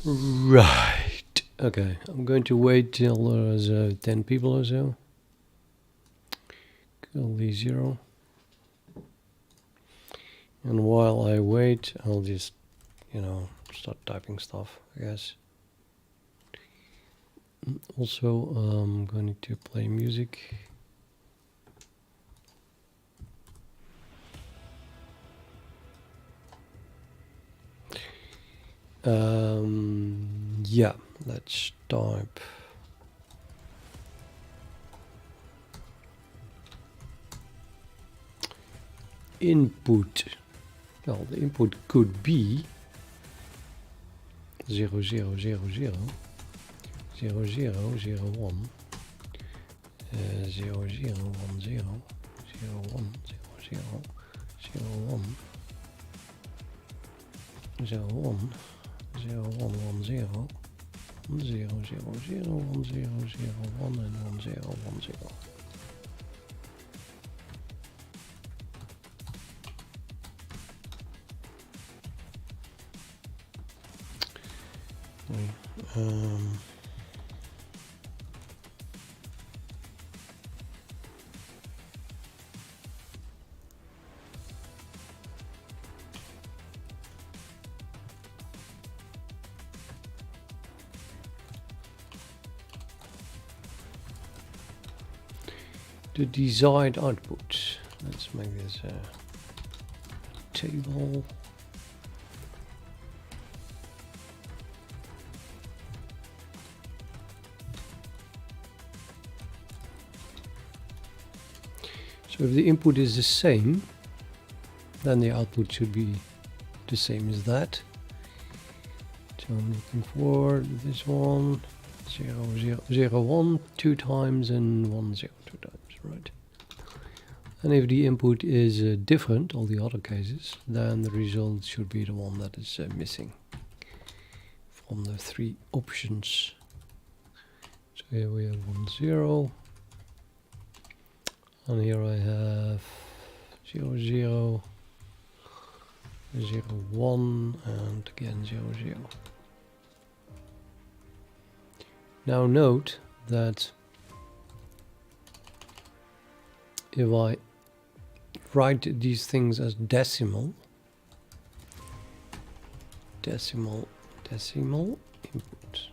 Right. Okay, I'm going to wait till there's 10 people or so. Kill the 0. And while I wait, I'll just, start typing stuff, I guess. Also, I'm going to play music. Yeah, let's type input. Well, the input could be 0, 0, 0, 0, 0, 0, 0, 1, 0, 0, 1, 0, 0, 1, 0, 0, 0, 1, 0, 1, 0, 1, 1, 0, 1, 0, 0, 0, 1, 0, 0, 1, and 1, 0, 1, 0. The desired output. Let's make this a table. So if the input is the same, then the output should be the same as that. So I'm looking for this one, 0, 0, 0, 1 2 times and 1, 0 2 times, right? And if the input is different, all the other cases, then the result should be the one that is missing from the 3 options. So here we have 1, 0. And here I have 0, 0, 0, 1, and again 0, 0. Now note that if I write these things as decimal input,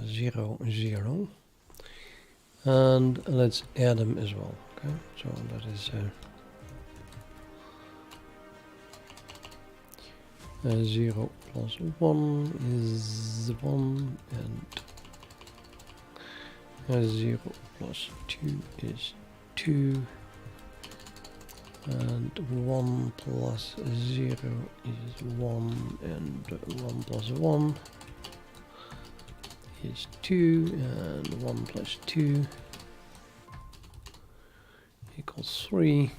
zero, 0, and let's add them as well. Okay, so that is 0 plus 1 is 1, and 0 plus 2 is 2, and 1 plus 0 is 1, and 1 plus 1 is 2, and 1 plus 2 equals 3,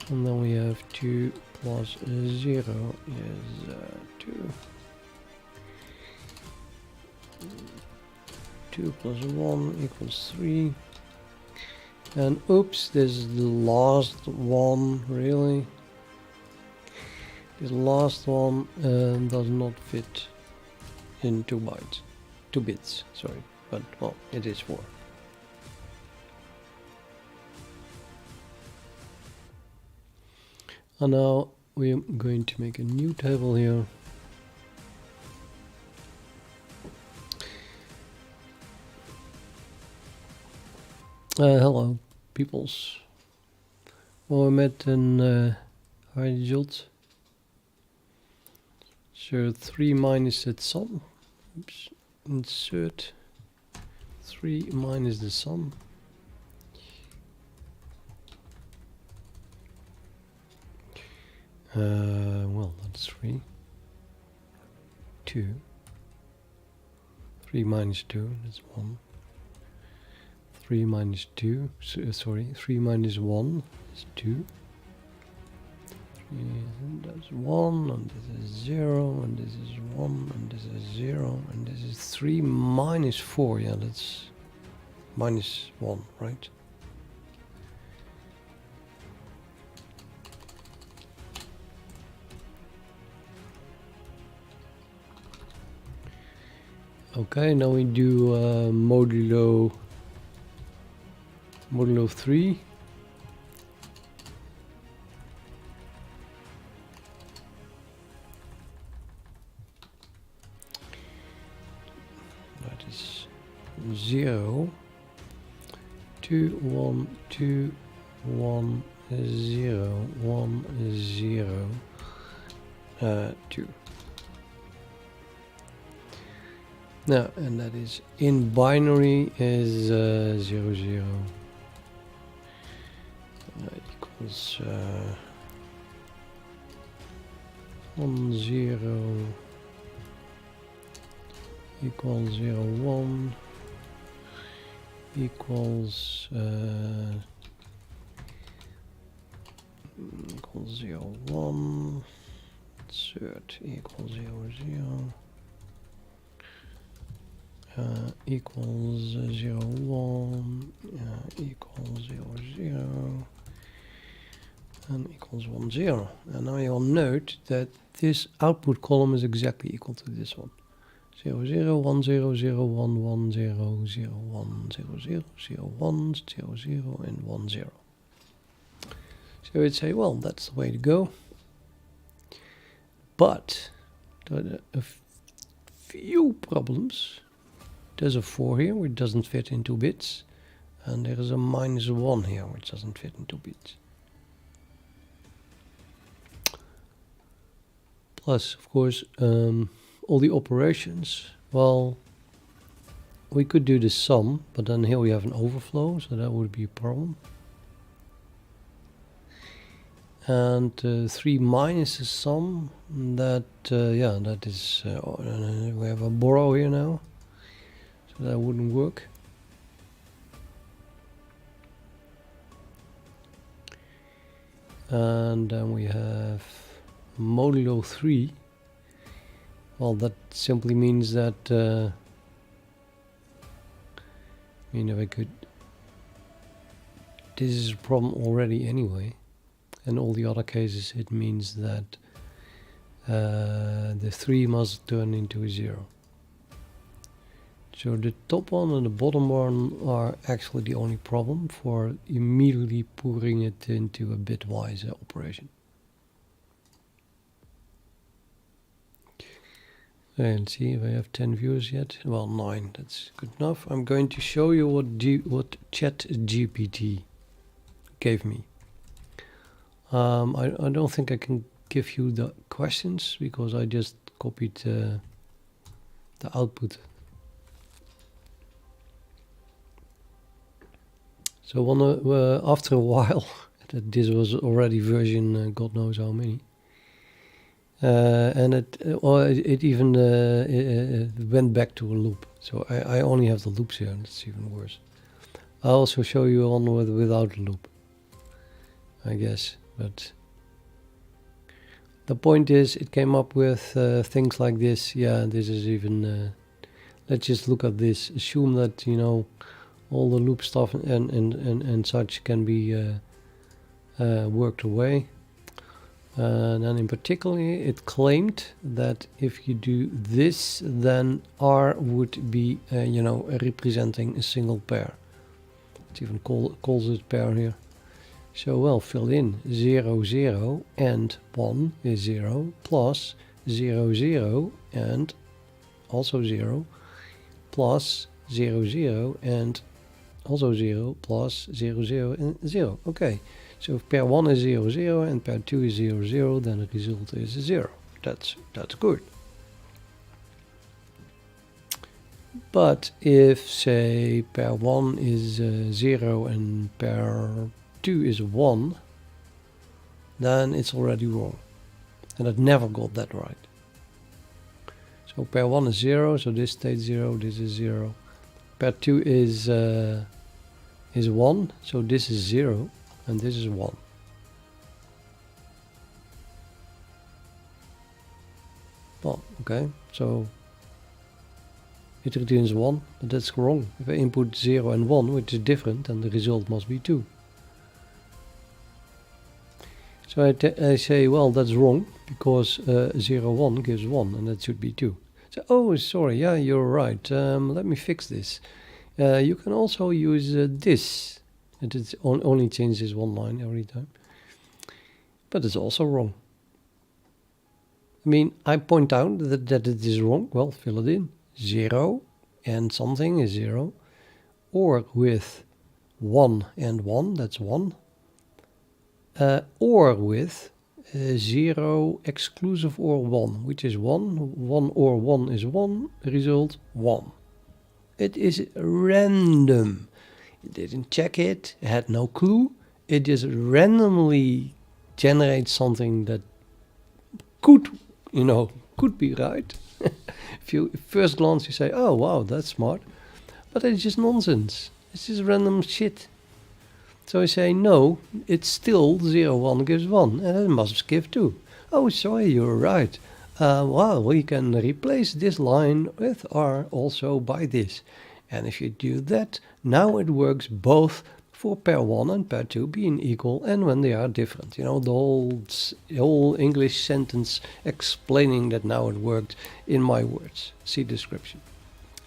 and then we have 2 plus 0 is 2. 2 plus 1 equals 3. And oops, this is the last one, really. This last one does not fit in 2 bytes. 2 bits, sorry. But, well, it is 4. And now we are going to make a new table here. Hello, peoples. We met een result. So 3 minus that sum. Oops. Insert 3 minus the sum. Well, that's 3. 2. 3 minus 2, that's 1. 3 minus 2, sorry, 3 minus 1 is 2. That's 1, and this is 0, and this is 1, and this is 0, and this is 3 minus 4. Yeah, that's minus 1, right? Okay, now we do modulo 3. That is 0, 2, 1, 2, 1, 0, 1, 0, 2. Now, and that is in binary is 0, 0. That equals 1, 0 equals 0, 1 equals equals 0, 1, third equals 0, 0. Equals 0, 1, equals 0, 0, and equals 1, 0. And now you'll note that this output column is exactly equal to this one. 0, 0, 1, 0, 0, 1, 1, 0, 0, 1, 0, 0, 0, 1, 0, 0, and 1, 0. So you'd say, well, that's the way to go. But there are a few problems. There's a 4 here, which doesn't fit in 2 bits. And there is a minus 1 here, which doesn't fit in 2 bits. Plus, of course, all the operations. Well, we could do the sum, but then here we have an overflow, so that would be a problem. And 3 minus the sum, that, yeah, that is, we have a borrow here now. That wouldn't work. And then we have modulo 3. Well, that simply means that I mean, if I could, this is a problem already anyway. In all the other cases it means that the 3 must turn into a 0. So the top one and the bottom one are actually the only problem for immediately putting it into a bitwise operation. And see if I have 10 viewers yet. Well, 9, that's good enough. I'm going to show you what chatgpt gave me. I don't think I can give you the questions because I just copied the output. So after a while, this was already version God knows how many, and it even went back to a loop. So I only have the loops here, and it's even worse. I'll also show you on without a loop, I guess. But the point is, it came up with things like this. Yeah, this is even. Let's just look at this. Assume that all the loop stuff and such can be worked away. And then in particular, it claimed that if you do this, then R would be, representing a single pair. It even calls it pair here. So, well, fill in 0, 0 and 1 is 0, plus 0, 0 and also 0, plus 0, 0 and also 0, plus 0, 0 and 0. Okay, so if pair 1 is 0, 0 and pair 2 is 0, 0, then the result is 0. That's good. But if, say, pair 1 is 0 and pair 2 is 1, then it's already wrong. And it never got that right. So pair 1 is 0, so this stays 0, this is 0. Pair 2 is 1, so this is 0, and this is 1. Well, okay, so it returns 1, but that's wrong. If I input 0 and 1, which is different, then the result must be 2. So I say, well, that's wrong, because 0, 1 gives 1, and that should be 2. So, oh, sorry, yeah, you're right. Let me fix this. You can also use this. It only changes one line every time. But it's also wrong. I mean, I point out that it is wrong. Well, fill it in. 0 and something is 0. Or with 1 and 1, that's 1. Or with 0 exclusive or 1, which is 1. 1 or 1 is 1. Result 1. It is random. It didn't check it. It had no clue. It just randomly generates something that could be right. If you first glance you say, oh wow, that's smart, but it's just nonsense. It's just random shit. So I say, no, it's still 0, 1 gives 1, and it must give 2. Oh, sorry, you're right. Well, we can replace this line with R also by this. And if you do that, now it works both for pair 1 and pair 2 being equal and when they are different. You know, the whole English sentence explaining that now it worked in my words. See description.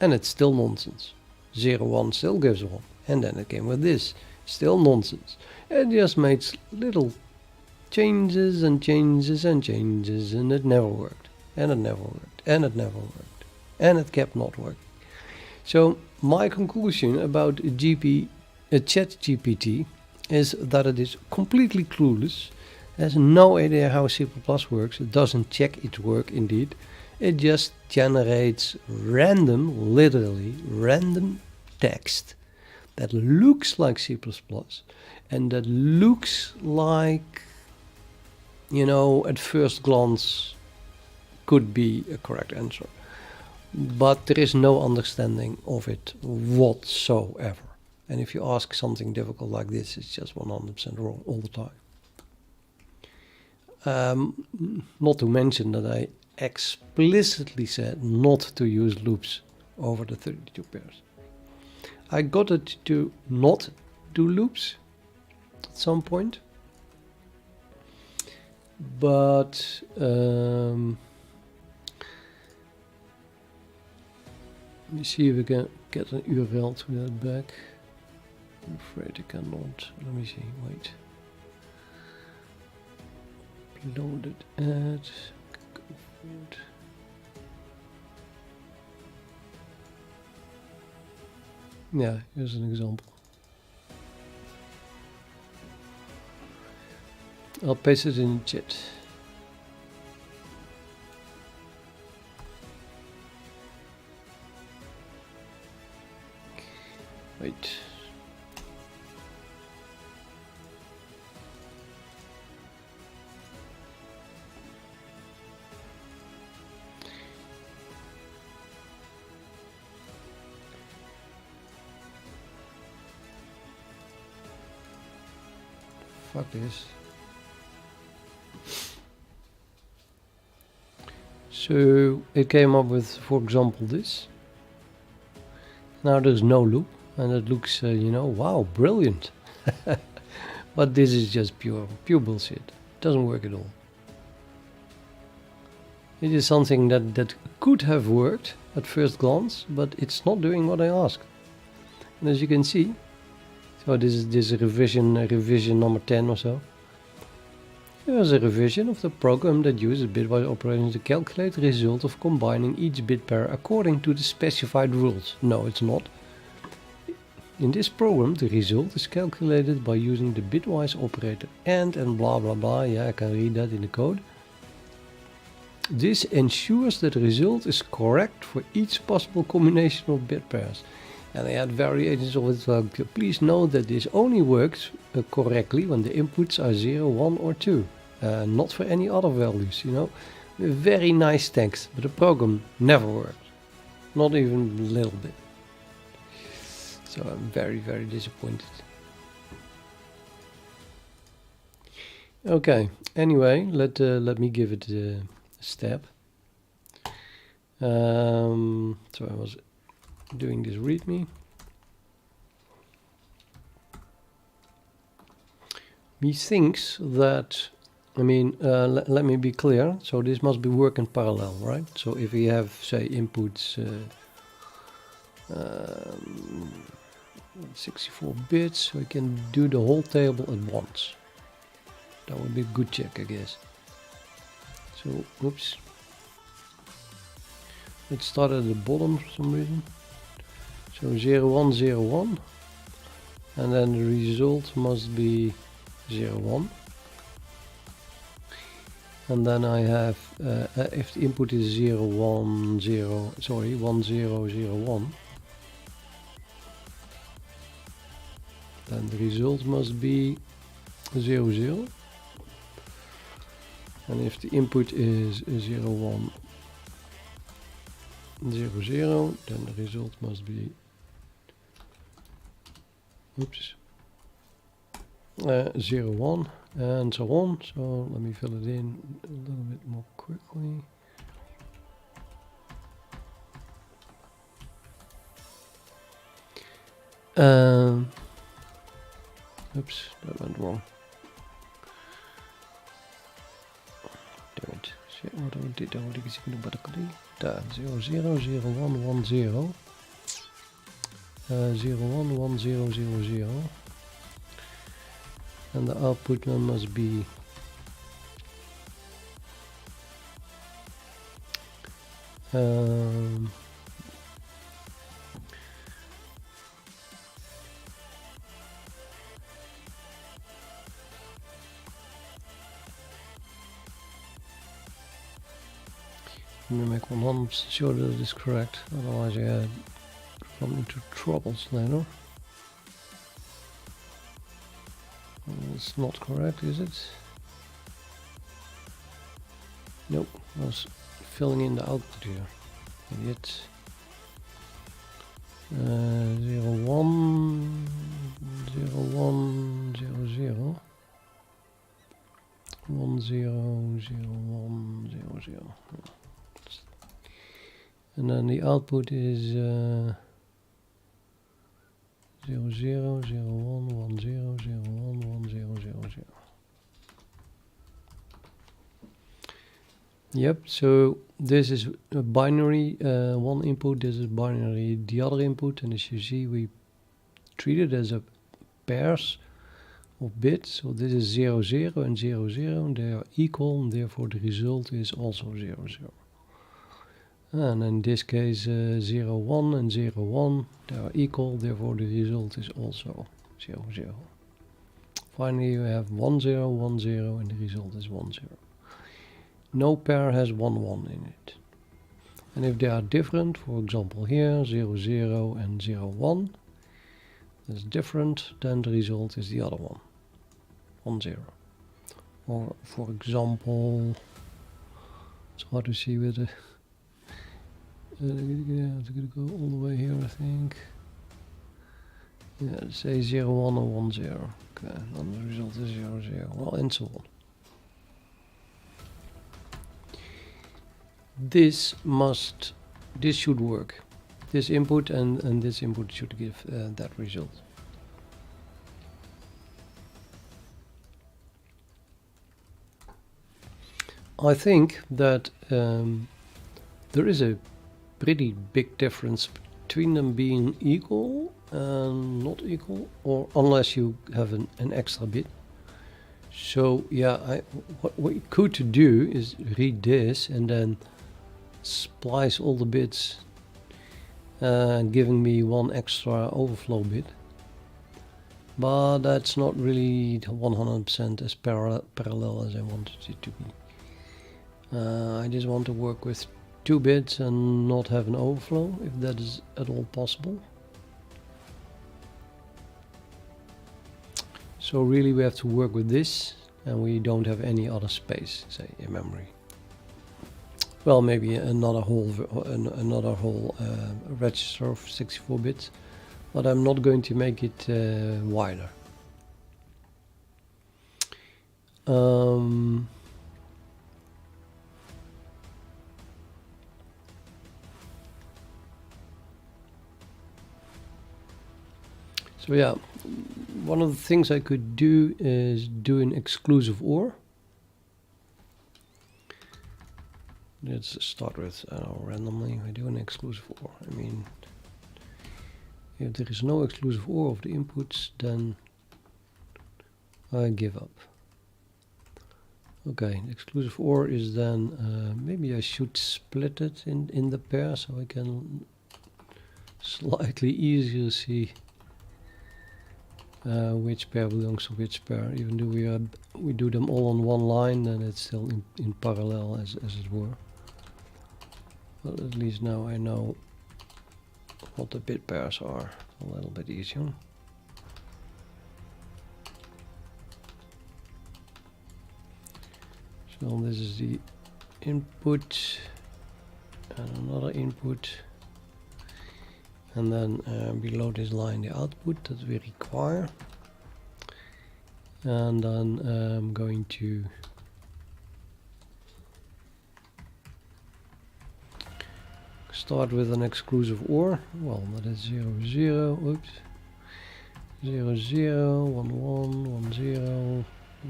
And it's still nonsense. 0, 1 still gives 1. And then it came with this. Still nonsense. It just makes little changes and changes and changes, and it never worked. And it never worked. And it never worked. And it kept not working. So my conclusion about chatgpt is that it is completely clueless, has no idea how C++ works, it doesn't check its work indeed, it just generates random, literally random text that looks like C++ and that looks like, you know, at first glance could be a correct answer. But there is no understanding of it whatsoever. And if you ask something difficult like this, it's just 100% wrong all the time. Not to mention that I explicitly said not to use loops over the 32 pairs. I got it to not do loops at some point. But let me see if we can get an URL to that back. I'm afraid I cannot. Let me see, wait. Uploaded ad. Go forward. Yeah, here's an example. I'll paste it in the chat. Wait. Fuck this. So it came up with, for example, this. Now there's no loop, and it looks, wow, brilliant. But this is just pure bullshit. It doesn't work at all. It is something that could have worked at first glance, but it's not doing what I asked. And as you can see, so this is revision number 10 or so. Here's a revision of the program that uses bitwise operations to calculate the result of combining each bit pair according to the specified rules. No, it's not. In this program, the result is calculated by using the bitwise operator and blah blah blah. Yeah, I can read that in the code. This ensures that the result is correct for each possible combination of bit pairs. And I had variations of it. Please note that this only works correctly when the inputs are 0, 1 or 2. Not for any other values, you know. Very nice text, but the program never works. Not even a little bit. So I'm very, very disappointed. Okay, anyway, let me give it a stab. So I was doing this readme. He thinks that, I mean, let me be clear. So this must be work in parallel, right? So if we have, say, inputs 64 bits, we can do the whole table at once. That would be a good check, I guess. So, oops. Let's start at the bottom for some reason. So 0101, and then the result must be 01. And then I have, if the input is 1001, then the result must be 00. And if the input is 0100, then the result must be, oops, 01, and so on. So let me fill it in a little bit more quickly. Oops, that went wrong. Damn it. What did I do? 000110. 011000. And the output one must be let me make 100% sure that it is correct, otherwise I run into troubles later. It's not correct, is it? Nope, I was filling in the output here. Idiot. 01 01 00 100100. And then the output is 0001100100. Yep, so this is a binary, one input, this is binary, the other input, and as you see we treat it as a pairs of bits. So this is 00 and 00, they are equal, and therefore the result is also 00. And in this case 01 and 01, they are equal, therefore the result is also 00. Finally you have 1010 and the result is 10. No pair has 11 in it. And if they are different, for example here 00 and 01, that's different, then the result is the other one, 10. Or for example, it's hard to see with the it's going to go all the way here, I think. Yeah, let's say 01 or 10. Okay, then the result is 00. Well, and so on. This should work. This input and this input should give that result. I think that there is a pretty big difference between them being equal and not equal, or unless you have an extra bit. So yeah, what we could do is read this and then splice all the bits, giving me one extra overflow bit. But that's not really 100% as parallel as I wanted it to be. I just want to work with 2 bits and not have an overflow, if that is at all possible. So really we have to work with this, and we don't have any other space, say, in memory. Well, maybe another whole register of 64 bits, but I'm not going to make it wider. So yeah, one of the things I could do is do an exclusive OR. Let's start with randomly. I do an exclusive OR. I mean, if there is no exclusive OR of the inputs, then I give up. Okay, the exclusive OR is then, maybe I should split it in the pair so I can slightly easier see which pair belongs to which pair. Even though we do them all on one line, then it's still in parallel as it were. But at least now I know what the bit pairs are. A little bit easier. So this is the input and another input, and then below this line the output that we require, and then I'm going to start with an exclusive OR. Well, that is 0 0, oops, 0 0 1 1 1 0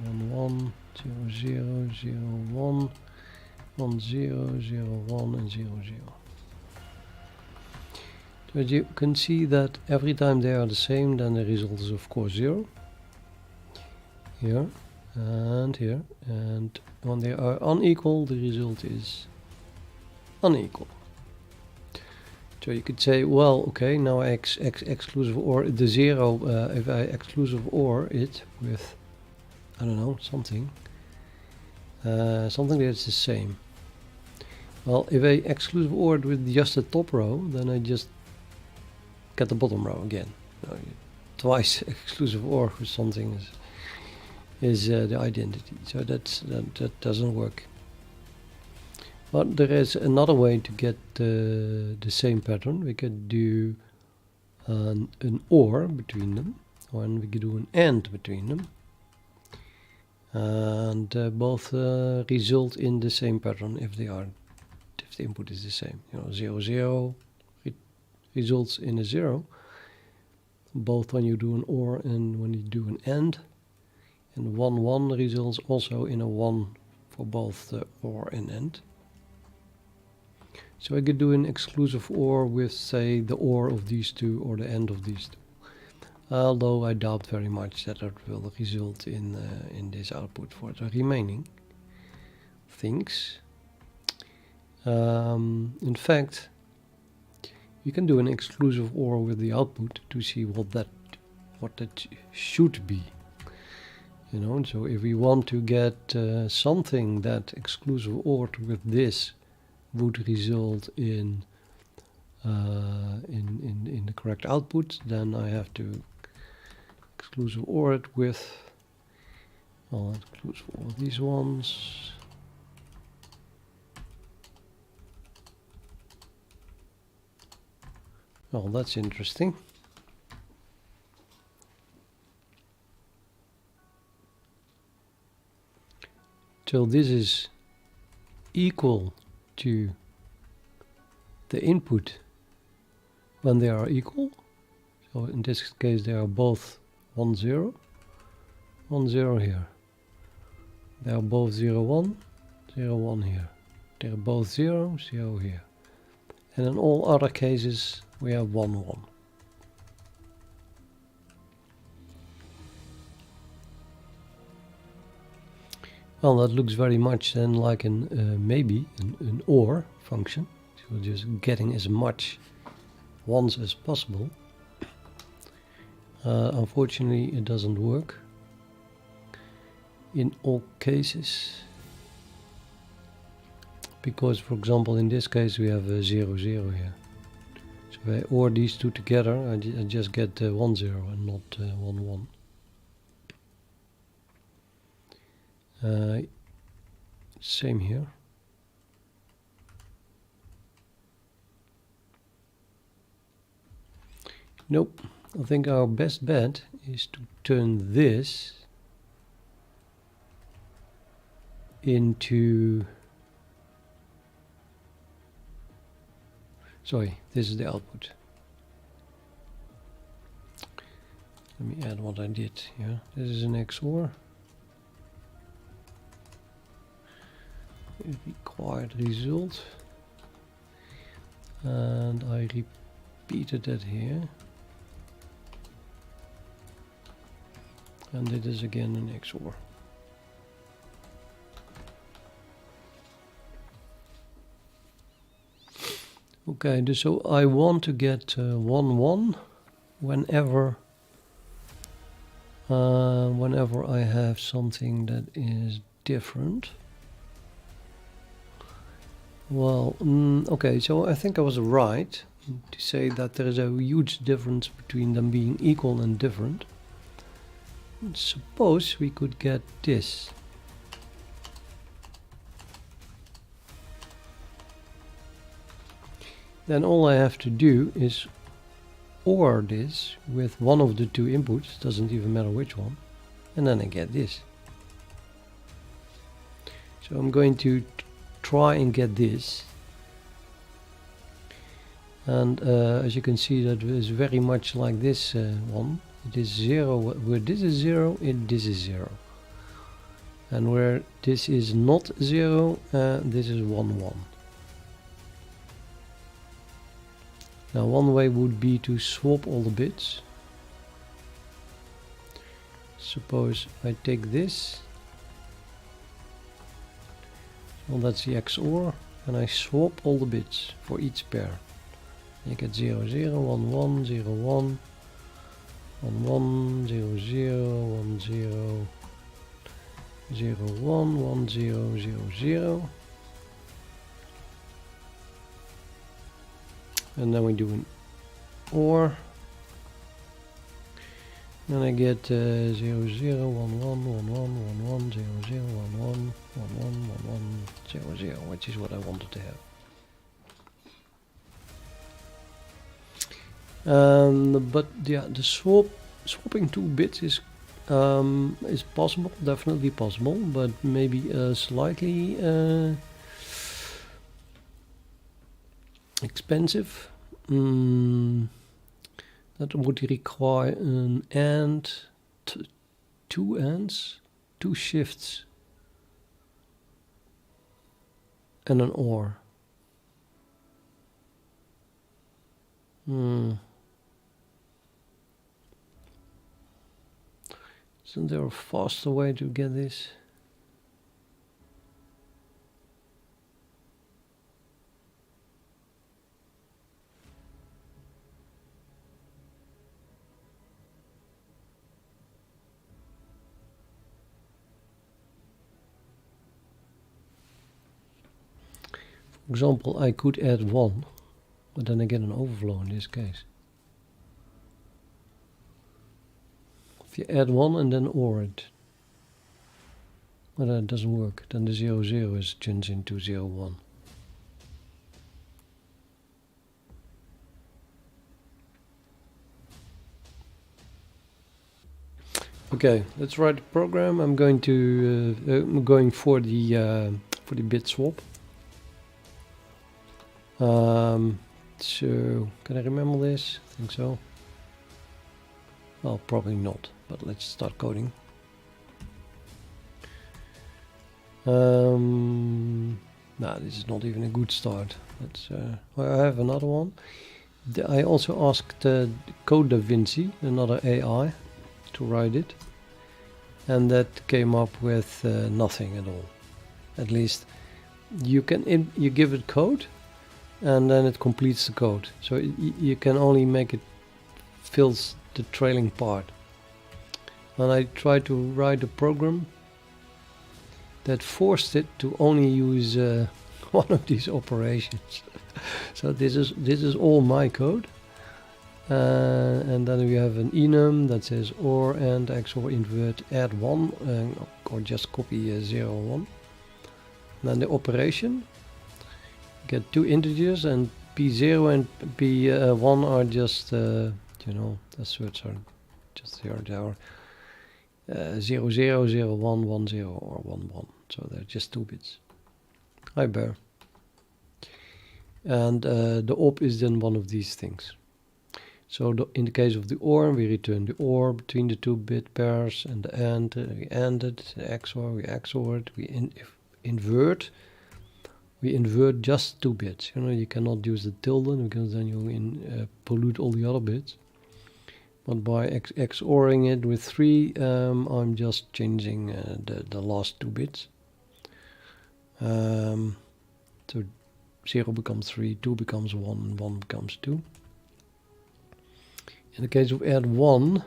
1 1 0 0 0 1 1 0 0 1 and 0 0. So as you can see that every time they are the same, then the result is of course 0. Here and here, and when they are unequal, the result is unequal. So you could say, well, okay, now I exclusive OR the 0, if I exclusive OR it with, I don't know, something that's the same. Well, if I exclusive OR it with just the top row, then I just get the bottom row again. No, twice exclusive OR with something is the identity. So that doesn't work. But there is another way to get the same pattern. We could do an OR between them, or we could do an AND between them, and both result in the same pattern if the input is the same. You know, 0 0 results in a 0, both when you do an OR and when you do an AND, and 1 1 results also in a 1 for both the OR and AND. So I could do an exclusive OR with, say, the OR of these two or the AND of these two. Although I doubt very much that it will result in this output for the remaining things. In fact, you can do an exclusive OR with the output to see what that should be. You know, so if we want to get something that exclusive ORed with this would result in the correct output, then I have to exclusive OR it with, well, exclusive OR these ones. Well, that's interesting. So this is equal to the input when they are equal. So in this case they are both 1 0, 1 0 here. They are both 0 1, 0 1 here. They are both 0 0 here. And in all other cases we have 1 1. Well, that looks very much then like maybe an OR function. So just getting as much ones as possible. Unfortunately, it doesn't work in all cases. Because, for example, in this case we have a 0 0 here. So if I OR these two together, I just get 1 0 and not 1 1. Same here. Nope. I think our best bet is to turn this into, sorry, this is the output. Let me add what I did here. This is an XOR. Required result. And I repeated that here. And it is again an XOR. Okay, so I want to get 1 1 whenever whenever I have something that is different. Well, okay, so I think I was right to say that there is a huge difference between them being equal and different. Suppose we could get this. Then all I have to do is OR this with one of the two inputs, doesn't even matter which one, and then I get this. So I'm going to try and get this, and as you can see, that is very much like this one. It is 0 where this is 0, this is 0, and where this is not 0, this is 1 1. Now one way would be to swap all the bits. Suppose I take this, well, that's the XOR, and I swap all the bits for each pair. You get 0 0 1 1 0 1 1 1 0 0 1 0 0 1 1 0 0 0. And then we do an OR, and I get 0 0 1 1 1 1 1 1 0 0 1 1 1 1 1 1 0 0, which is what I wanted to have. But yeah, the swapping 2 bits is possible, definitely possible, but maybe slightly expensive. That would require an AND, 2 ANDs, 2 shifts, and an OR. Isn't there a faster way to get this? For example, I could add 1, but then I get an overflow in this case. If you add 1 and then OR it, but that doesn't work. Then the 0 0 is changed into 0 1. Okay, let's write the program. I'm going to going for the bit swap. So can I remember this? I think so. Well, probably not, but let's start coding. No, this is not even a good start. Let's, I have another one. I also asked code-davinci, another AI, to write it, and that came up with nothing at all. At least you give it code, and then it completes the code. So you can only make it fills the trailing part. And I tried to write a program that forced it to only use one of these operations. So this is all my code, and then we have an enum that says OR and XOR invert add 1, or just copy 0 1. And then the operation, get 2 integers, and p0 and p1 are just you know, the words are just here. They are 0 0 0 1 1 0 or 1 1. So they're just 2 bits. Hi bear. And the op is then one of these things. So in the case of the OR, we return the OR between the two bit pairs, and the AND, we AND it, the XOR, we XOR it, we invert just 2 bits. You know, you cannot use the tilde because then you pollute all the other bits. But by XORing it with 3, I'm just changing the last 2 bits. So 0 becomes 3, 2 becomes 1, and 1 becomes 2. In the case of add 1,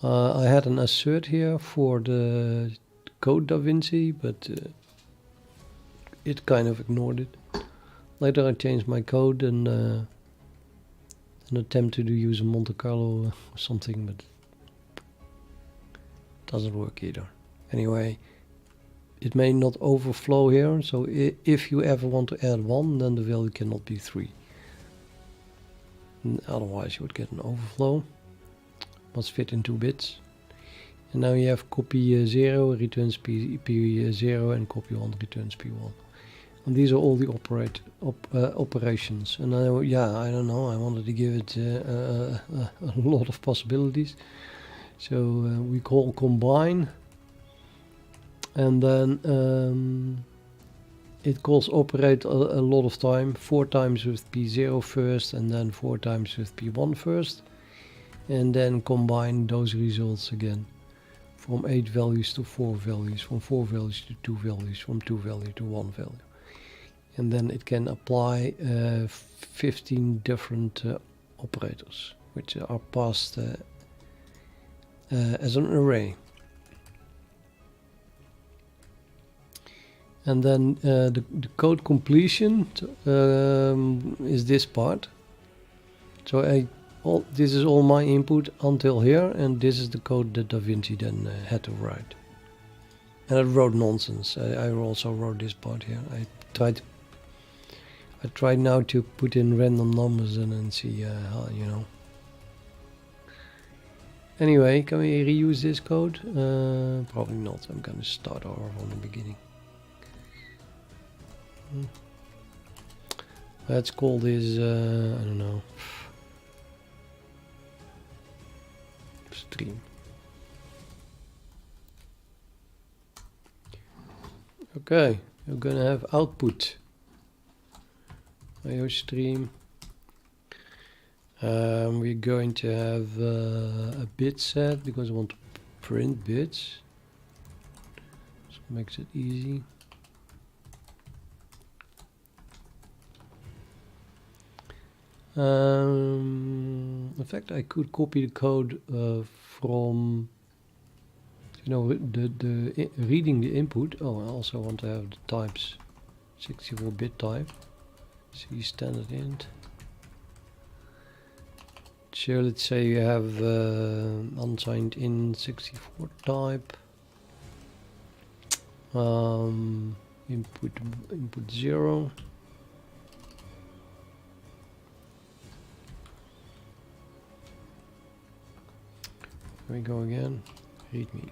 I had an assert here for the code-davinci, but it kind of ignored it. Later I changed my code and attempted to use a Monte Carlo or something, but it doesn't work either. Anyway, it may not overflow here, so if you ever want to add 1, then the value cannot be 3. Otherwise you would get an overflow. Must fit in 2 bits. And now you have copy 0 returns P0 and copy 1 returns P1. And these are all the operations. And I don't know, I wanted to give it a lot of possibilities. So we call combine, and then it calls operate a lot of time, 4 times with P0 first, and then 4 times with P1 first, and then combine those results again from 8 values to 4 values, from 4 values to 2 values, from 2 values to 1 value. And then it can apply 15 different operators, which are passed as an array. And then the code completion is this part. So this is all my input until here, and this is the code that DaVinci then had to write. And I wrote nonsense. I also wrote this part here. I tried now to put in random numbers and then see how, you know. Anyway, can we reuse this code? Probably not. I'm gonna start over from the beginning. Let's call this, I don't know, stream. Okay, you're gonna have output. IO stream. We're going to have a bit set because I want to print bits. So it makes it easy. In fact, I could copy the code from, you know, the reading the input. Oh, I also want to have the types, 64-bit type. C standard int. So let's say you have unsigned in 64 type. Input 0. Here we go again. Readme.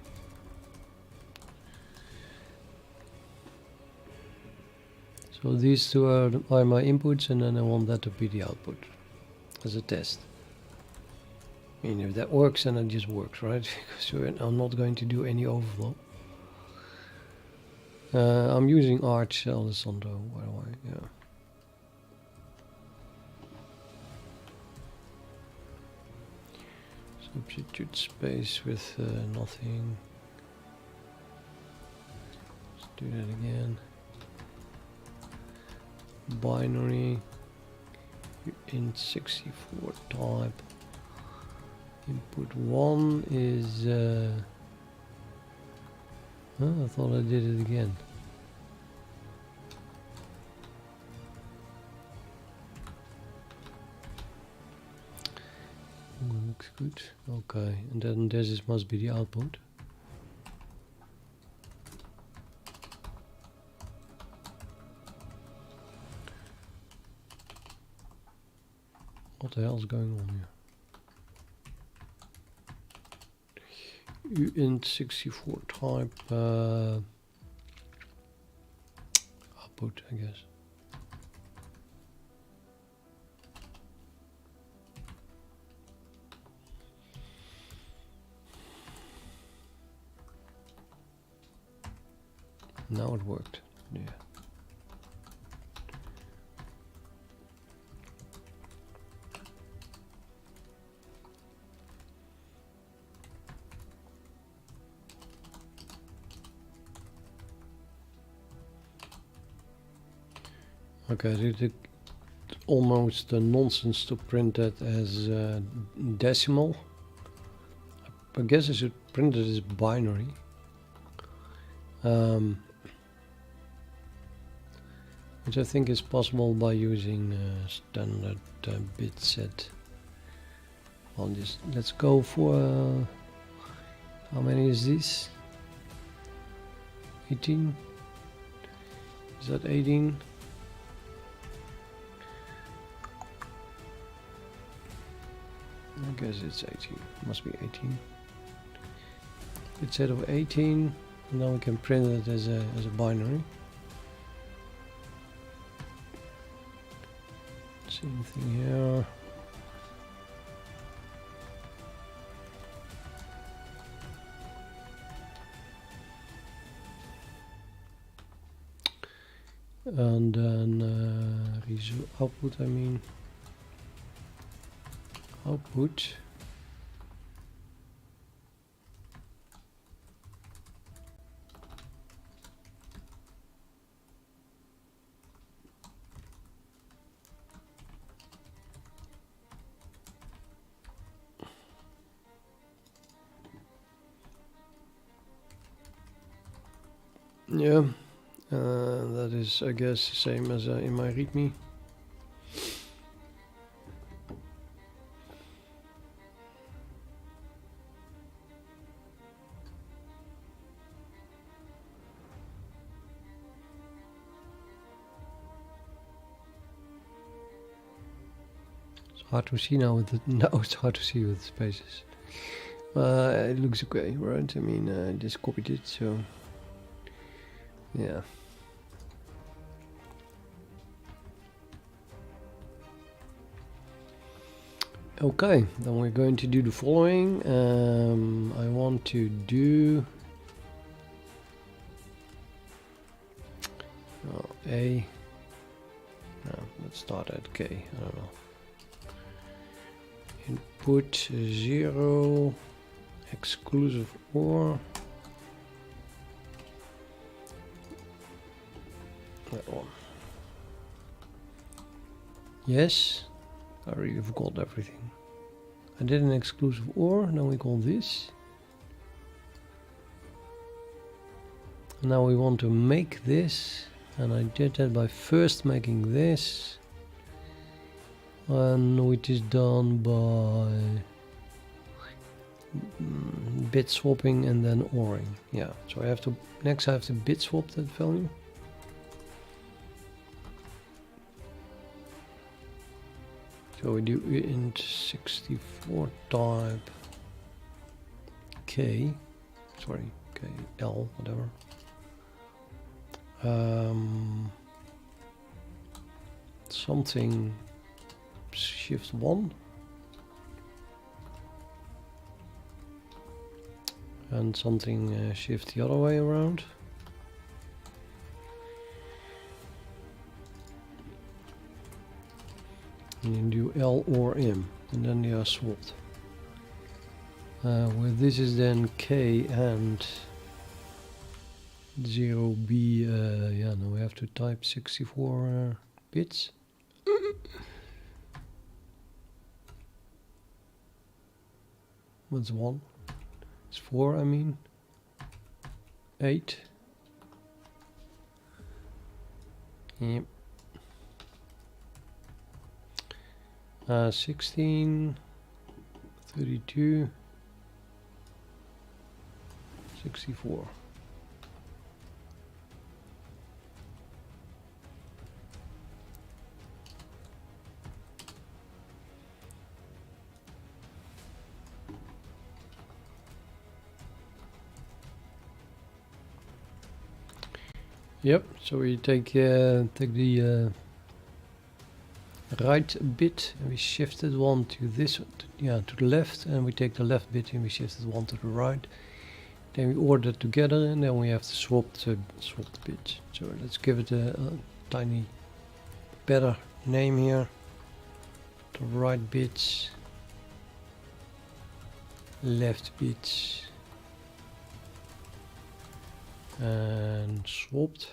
So these two are my inputs, and then I want that to be the output as a test. I mean, if that works, then it just works, right? Because I'm not going to do any overflow. I'm using Arch Alessandro, by the way, yeah. Substitute space with nothing. Let's do that again. Binary in 64 type. Input 1 is I thought I did it again. Looks good. Okay, and then this must be the output. What the hell is going on here? Int 64 type output, I guess. now it worked. Yeah. Okay, it's almost nonsense to print that as decimal. I guess I should print it as binary. Which I think is possible by using standard bit set. I'll just, let's go for, how many is this? 18? Is that 18? I guess it's 18, must be 18. Bit set of 18, and now we can print it as a binary. Same thing here. And then output, I mean output. Yeah, that is, I guess, the same as in my README. It's hard to see now with the now. It's hard to see with the spaces. It looks okay, right? I mean, I just copied it, so yeah. Okay, then we're going to do the following. I want to do A. No, let's start at K. I don't know. Input 0 exclusive OR. That one. Yes. I already forgot everything. I did an exclusive OR, now we call this. Now we want to make this, and I did that by first making this, and which is done by bit swapping and then ORing. Yeah, so I have to, next I have to bit swap that value. So we do int 64 type K, sorry, KL, whatever. Something shift 1. And something shift the other way around. And you do L or M, and then they are swapped. Where this is then K and 0B, yeah, now we have to type 64 bits. What's 1? It's 4, I mean. 8. Yep. 16, 32, 64. Yep, so we take the right bit and we shifted one to this, to the left, and we take the left bit and we shifted one to the right. Then we order together, and then we have to swap the bits. So let's give it a tiny better name here. The right bits, left bits, and swapped.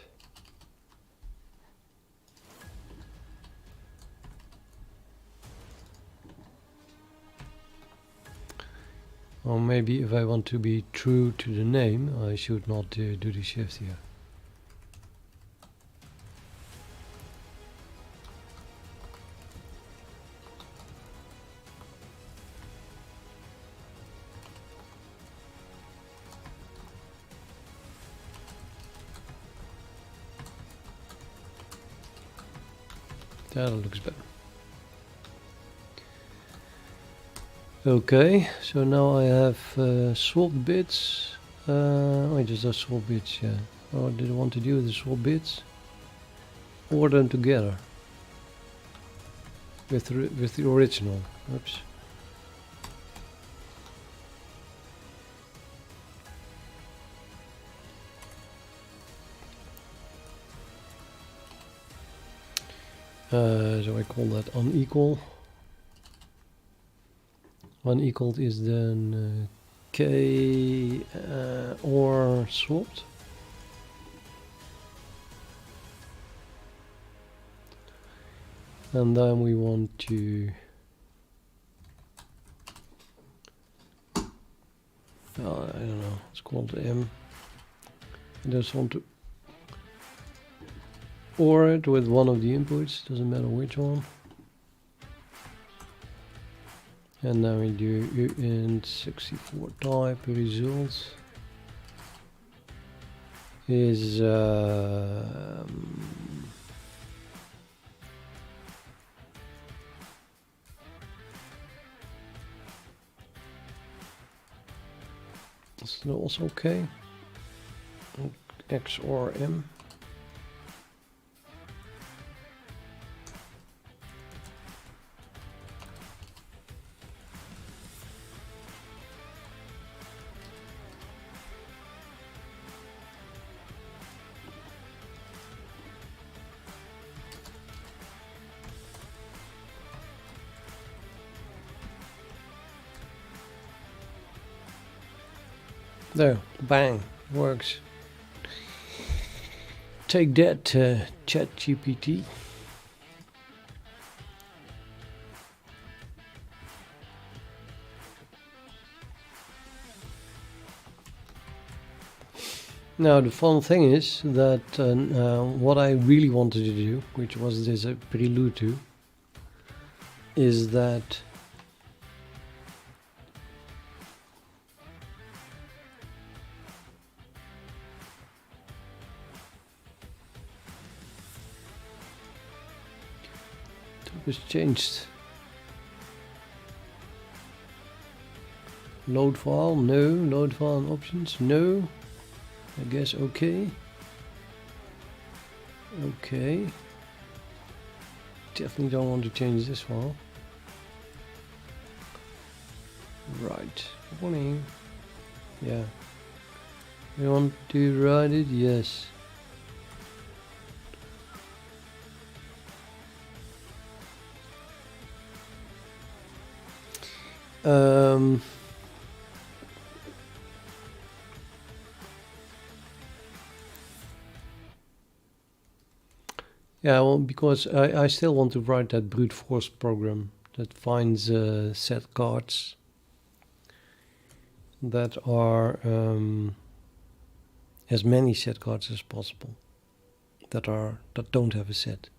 Or maybe if I want to be true to the name, I should not do the shift here. That looks better. Okay, so now I have swap bits. I just have swap bits, yeah. What did I want to do with the swap bits? Order them together with the original. Oops. So I call that unequal. Unequaled is then k or swapped. And then we want to I don't know, it's called m. I just want to OR it with one of the inputs, doesn't matter which one. And now we do uint 64 type results is is it also okay? X or M. There, bang, works. Take that, chatgpt. Now the fun thing is that what I really wanted to do, which was this a prelude to, is that was changed. Load file, no. Load file and options, no. I guess okay. Okay. Definitely don't want to change this file. Right. Warning. Yeah. We want to write it? Yes. Yeah, well, because I still want to write that brute force program that finds set cards that are as many set cards as possible that don't have a set.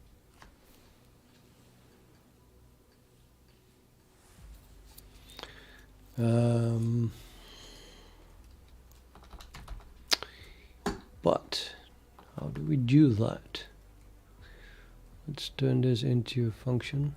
But how do we do that? Let's turn this into a function.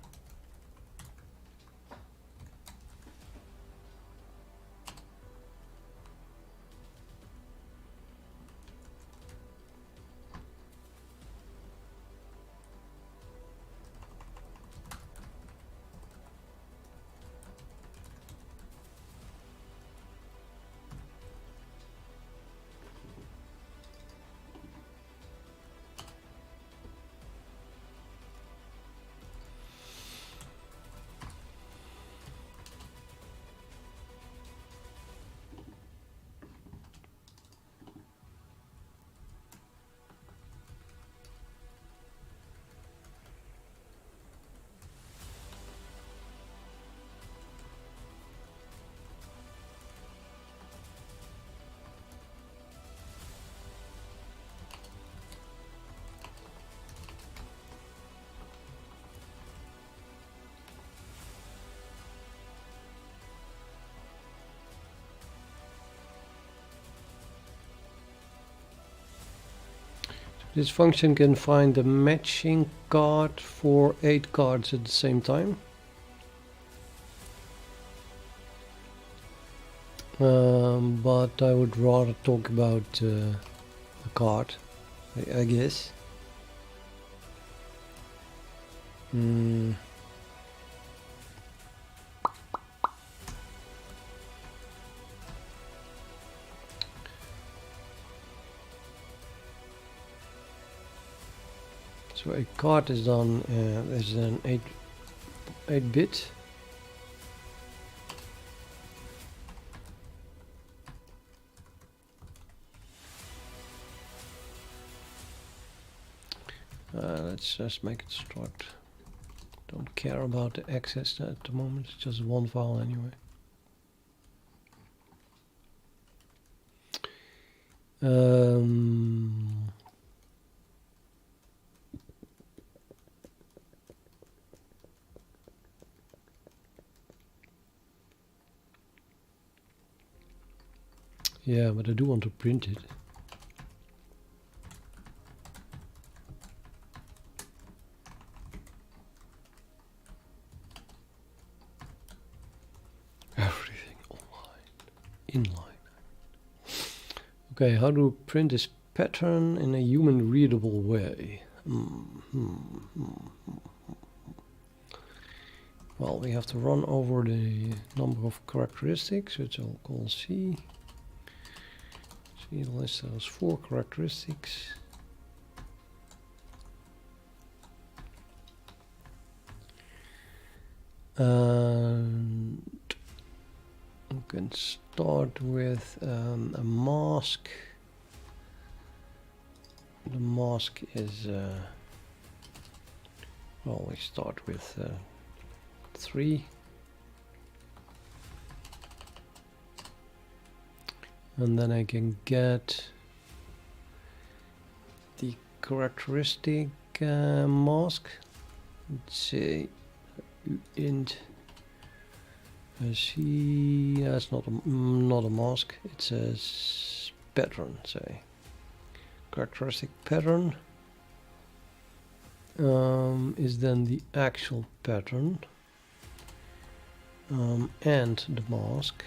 This function can find the matching card for 8 cards at the same time. But I would rather talk about the card, I guess. So a card is done as an 8-bit. Let's just make it start. Don't care about the access at the moment, it's just one file anyway. Yeah, but I do want to print it. Everything online, inline. Okay, how to print this pattern in a human readable way? Well, we have to run over the number of characteristics, which I'll call C. C lists those 4 characteristics. And we can start with a mask. The mask is, well, we start with 3. And then I can get the characteristic mask. Let's say int C. That's not a mask. It says pattern. Say characteristic pattern is then the actual pattern and the mask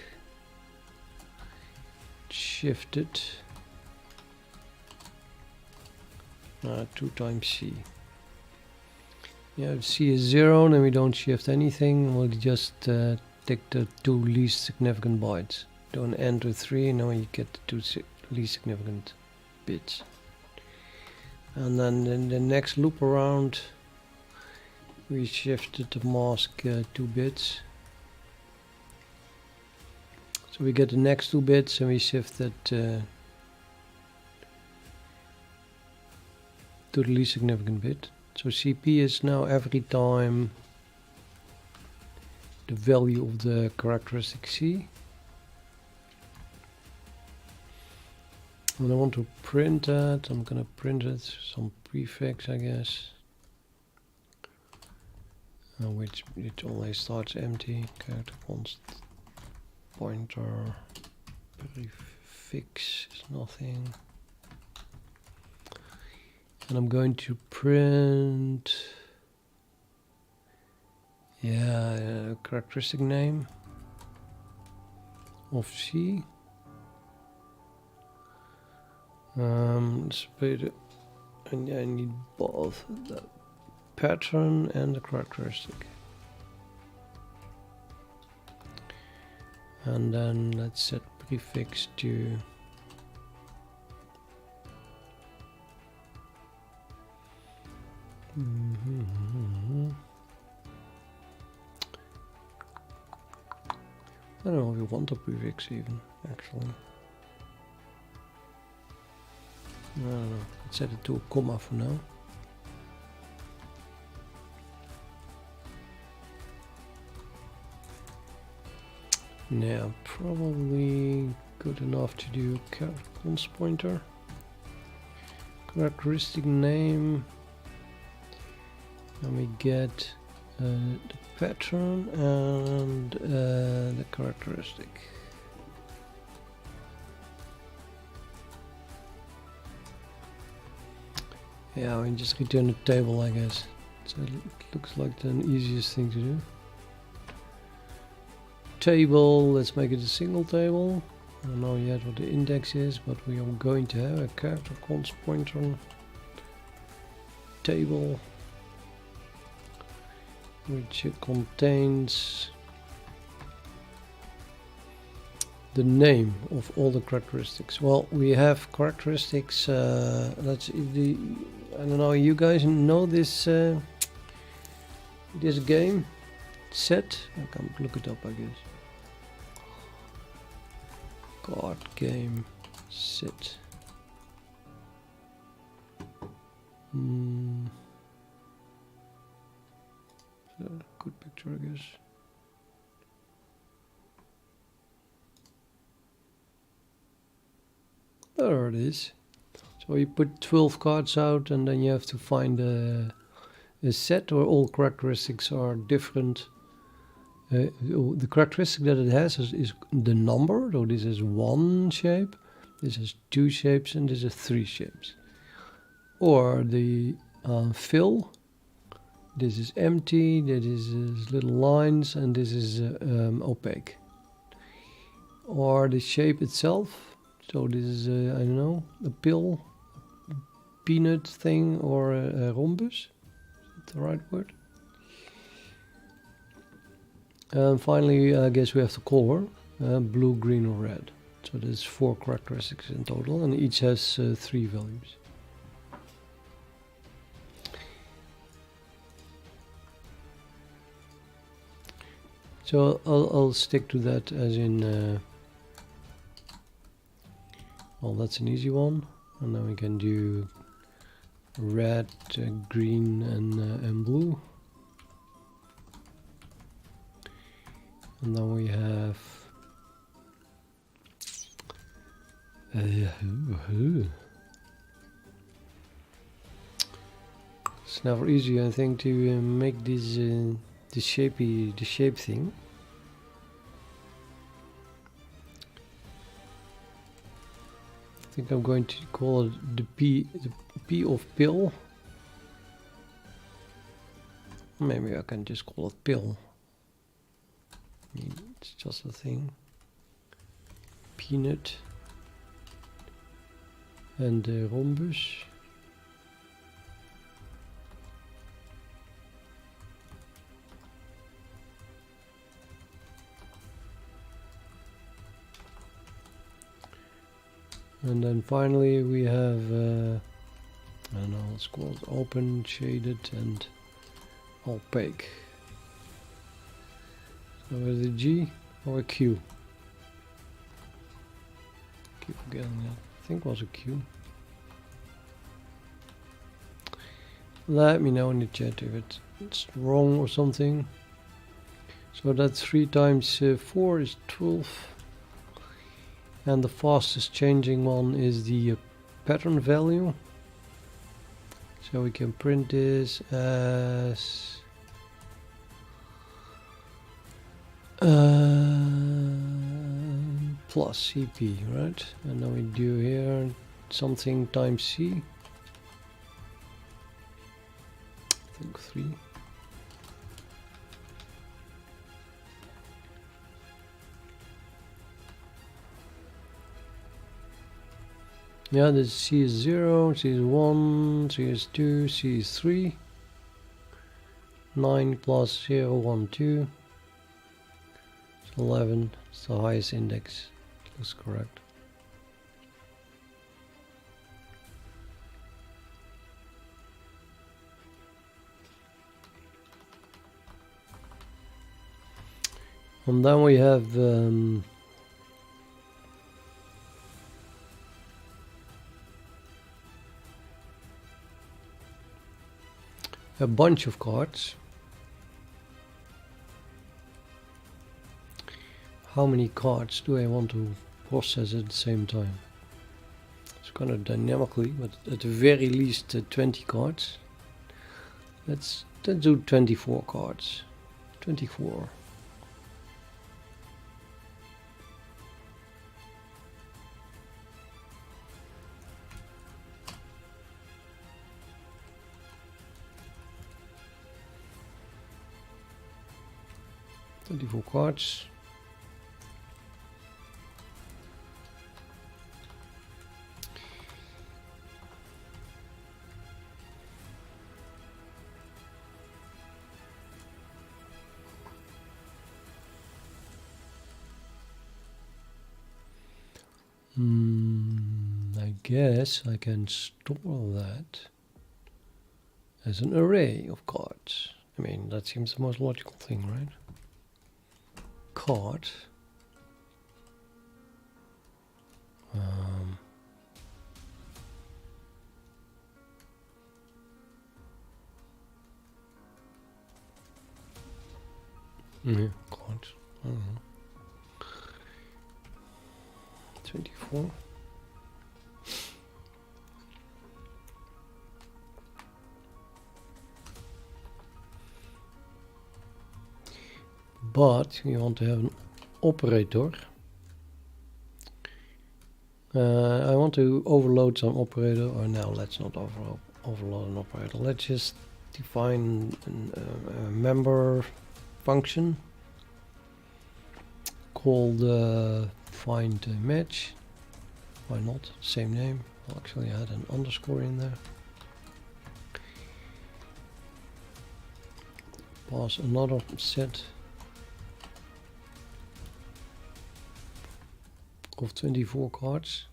shifted 2 times C. Yeah, if C is 0, then we don't shift anything. We'll just take the 2 least significant bytes. Do an AND with 3, and now you get the 2 least significant bits. And then in the next loop around, we shifted the mask 2 bits. So we get the next 2 bits, and we shift it to the least significant bit. So CP is now every time the value of the characteristic C. And I want to print that. I'm gonna print it some prefix, I guess, which it always starts empty. Character const pointer prefix is nothing. And I'm going to print, a characteristic name of C. And I need both the pattern and the characteristic. And then let's set prefix to I don't know if we want a prefix even, actually. I don't know. Let's set it to a comma for now. Yeah, probably good enough to do character const pointer. Characteristic name. And we get the pattern and the characteristic. Yeah, we just return the table, I guess. So it looks like the easiest thing to do. Table, let's make it a single table. I don't know yet what the index is, but we are going to have a character const pointer table, which contains the name of all the characteristics. Well, we have characteristics. Let's the. I don't know. You guys know this this game set? I can look it up, I guess. Card game set. Good picture, I guess. There it is. So you put 12 cards out, and then you have to find a set where all characteristics are different. The characteristic that it has is the number. So this is 1 shape, this is 2 shapes, and this is 3 shapes. Or the fill. This is empty, that is little lines, and this is opaque. Or the shape itself. So this is, I don't know, a pill, peanut thing, or a rhombus. Is that the right word? And finally, I guess we have the color, blue, green, or red. So there's 4 characteristics in total, and each has 3 values. So I'll stick to that as in, well, that's an easy one. And then we can do red, green, and blue. And then we have it's never easy, I think, to make this the shape thing. I think I'm going to call it the P of pill. Maybe I can just call it pill. I mean, it's just a thing. Peanut and the rhombus. And then finally we have, I don't know, it's called open, shaded, and opaque. So is it a G or a Q? Keep forgetting that. I think it was a Q. Let me know in the chat if it's wrong or something. So that's 3 times 4 is 12. And the fastest changing one is the pattern value. So we can print this as plus CP, right? And then we do here something times C. I think 3. Yeah, this C is 0, C is 1, C is 2, C is 3. 9 plus 0, 1, 2. It's 11. It's the highest index. Looks correct. And then we have a bunch of cards. How many cards do I want to process at the same time? It's kind of dynamically, but at the very least 20 cards. Let's do 24 cards. 24. 24 cards. I guess I can store that as an array of cards. I mean, that seems the most logical thing, right? Card. Yeah, cards. I don't know. 24. But we want to have an operator. I want to overload some operator, or no, let's not overload an operator. Let's just define a member function called find match. Why not? Same name. I'll actually add an underscore in there. Pass another set of 24 cards.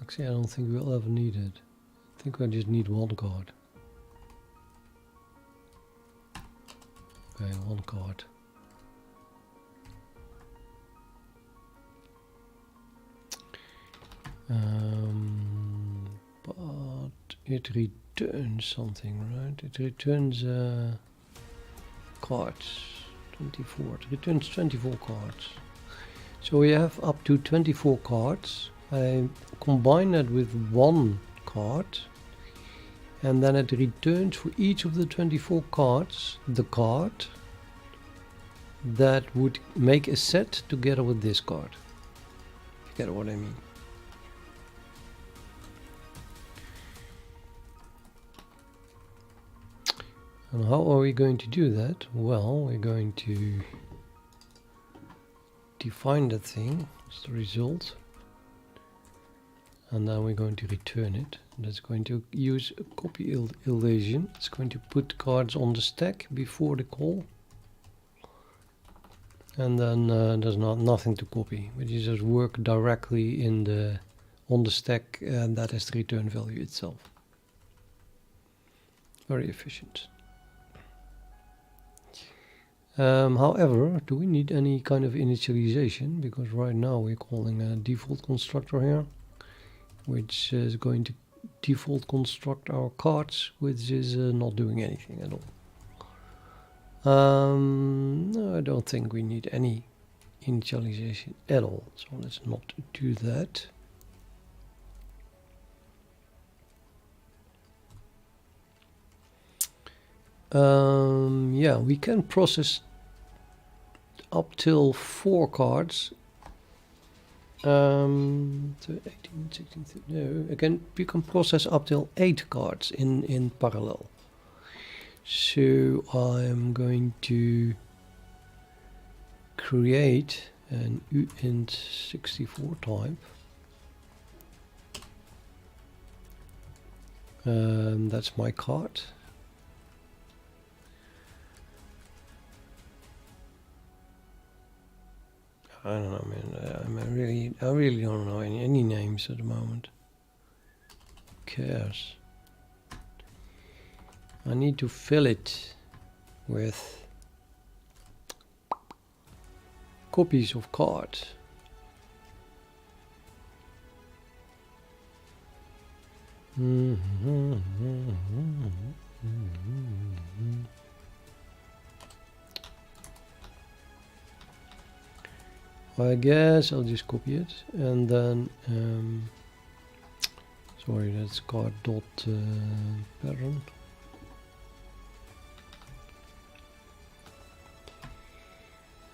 Actually, I don't think we'll ever need it. I think I just need one card. Okay, one card. But it returns something, right? It returns cards. 24. It returns 24 cards. So we have up to 24 cards. I combine that with one card, and then it returns for each of the 24 cards the card that would make a set together with this card. You get what I mean? And how are we going to do that? Well, we're going to define that thing as the result, and then we're going to return it. That's going to use a copy elation. It's going to put cards on the stack before the call, and then there's nothing to copy. We just work directly on the stack, and that is the return value itself. Very efficient. However, do we need any kind of initialization? Because right now we're calling a default constructor here, which is going to default construct our cards, which is not doing anything at all. No, I don't think we need any initialization at all, so let's not do that. Yeah, we can process up till 4 cards. So 18, 16, no, again, you can process up till 8 cards in parallel. So I'm going to create an uint64 type. That's my card. I don't know, man. I really don't know any names at the moment. Who cares? I need to fill it with copies of cards. I guess I'll just copy it, and then sorry, that's card.parent.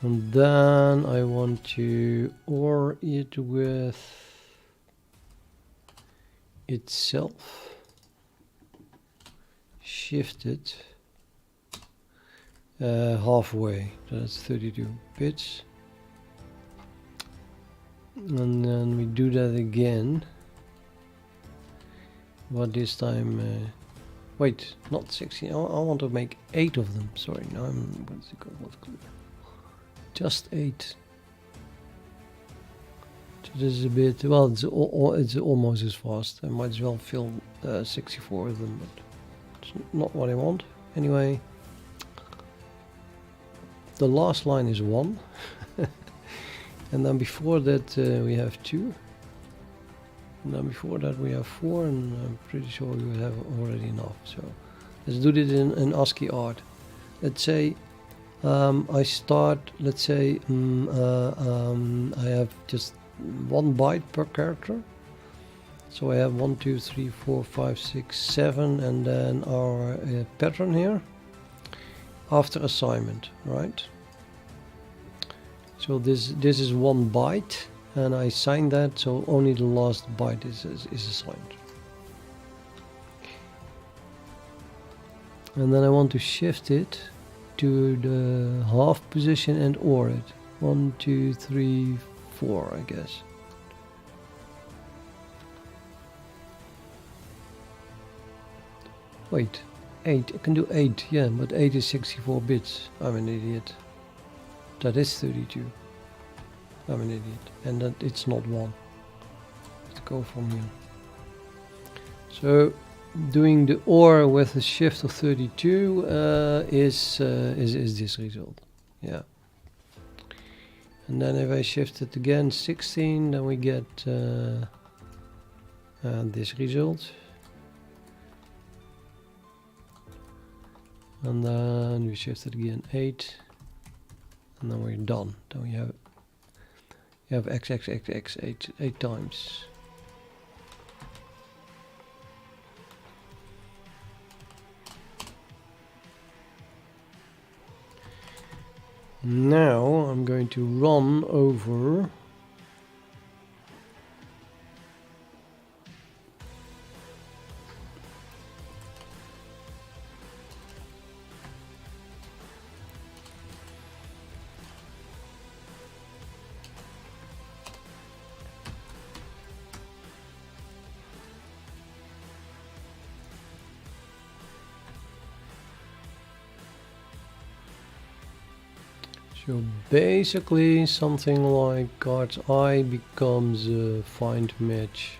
And then I want to OR it with itself. shift it halfway. That's 32 bits. And then we do that again. But this time, wait, not 16. I want to make 8 of them. Sorry, now I'm just 8. So this is a bit, well, it's almost as fast. I might as well fill 64 of them, but it's not what I want. Anyway, the last line is 1. And then before that we have 2. And then before that we have 4, and I'm pretty sure we have already enough. So let's do this in ASCII art. Let's say I start, let's say I have just 1 byte per character. So I have 1, 2, 3, 4, 5, 6, 7, and then our pattern here after assignment, right? So this is 1 byte, and I assign that, so only the last byte is assigned. And then I want to shift it to the half position and OR it. 1, 2, 3, 4, I guess. Wait, 8. I can do 8, yeah, but 8 is 64 bits. I'm an idiot. That is 32. I'm an idiot. And that it's not 1. Let's go from here. So doing the OR with a shift of 32 is this result. Yeah. And then if I shift it again 16, then we get this result. And then we shift it again 8. And then we're done. Then we have x 8 times. Now I'm going to run over so basically something like cards I becomes a find match.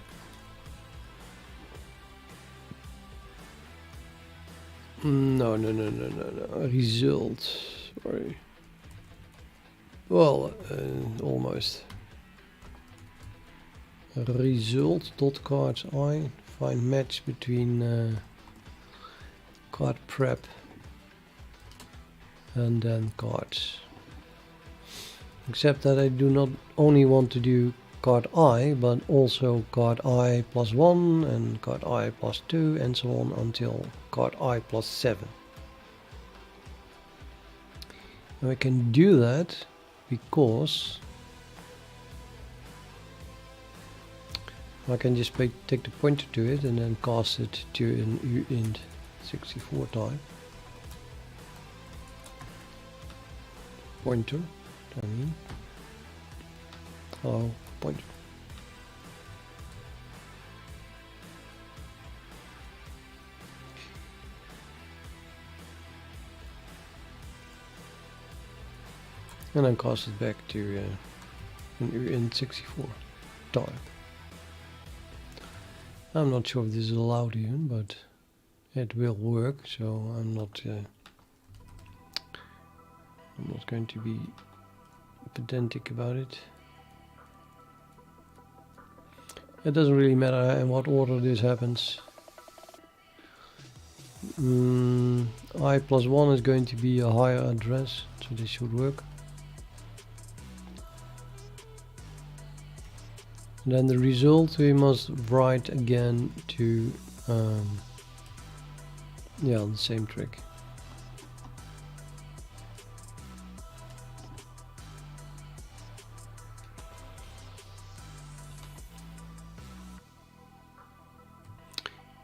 No. Result. Sorry. Well, almost. Result dot cards I find match between card prep and then cards. Except that I do not only want to do card I, but also card I plus 1 and card I plus 2 and so on until card I plus 7. And I can do that because I can just take the pointer to it and then cast it to an uint 64 type. Pointer. I mean, hello, pointer. And then cast it back to an uint 64 type. I'm not sure if this is allowed even, but it will work. So I'm not going to be pedantic about it. It doesn't really matter in what order this happens. I plus 1 is going to be a higher address, so this should work. And then the result we must write again to yeah, the same trick.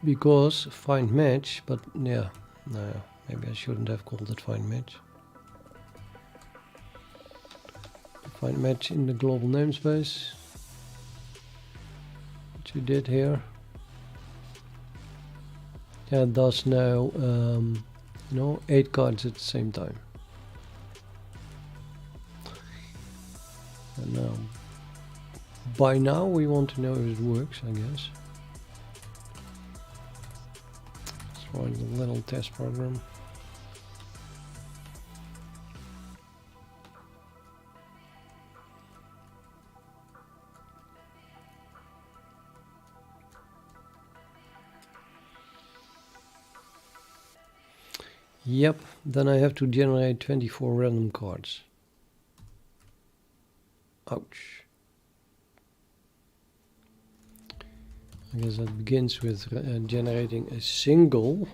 Because find match, but yeah, No, maybe I shouldn't have called it find match. Find match in the global namespace. What you did here. Yeah, it does now, 8 cards at the same time. And now, by now we want to know if it works, I guess. Let's run a little test program. Yep, then I have to generate 24 random cards. Ouch. I guess that begins with generating a single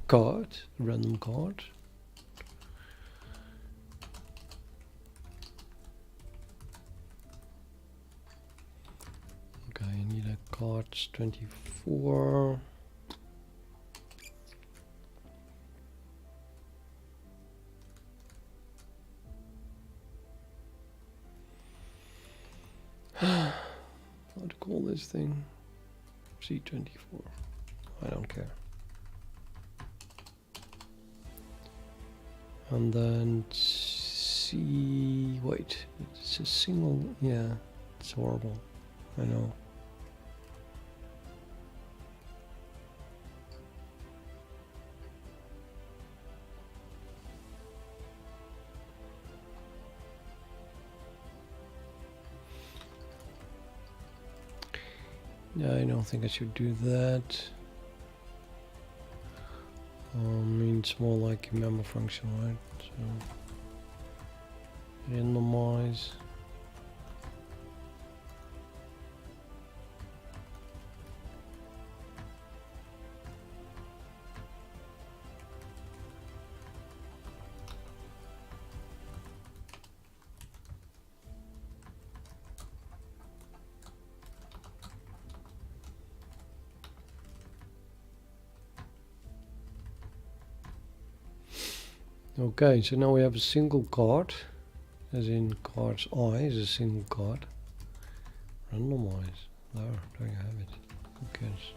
card, random card. Okay, I need a cards 24. How to call this thing? C24. I don't care. And then C. Wait, it's a single. Yeah, it's horrible. I know. Yeah, I don't think I should do that. I mean, it's more like a member function, right? So randomize. Okay, so now we have a single card, as in cards I is a single card. Randomize. There you have it. Who cares?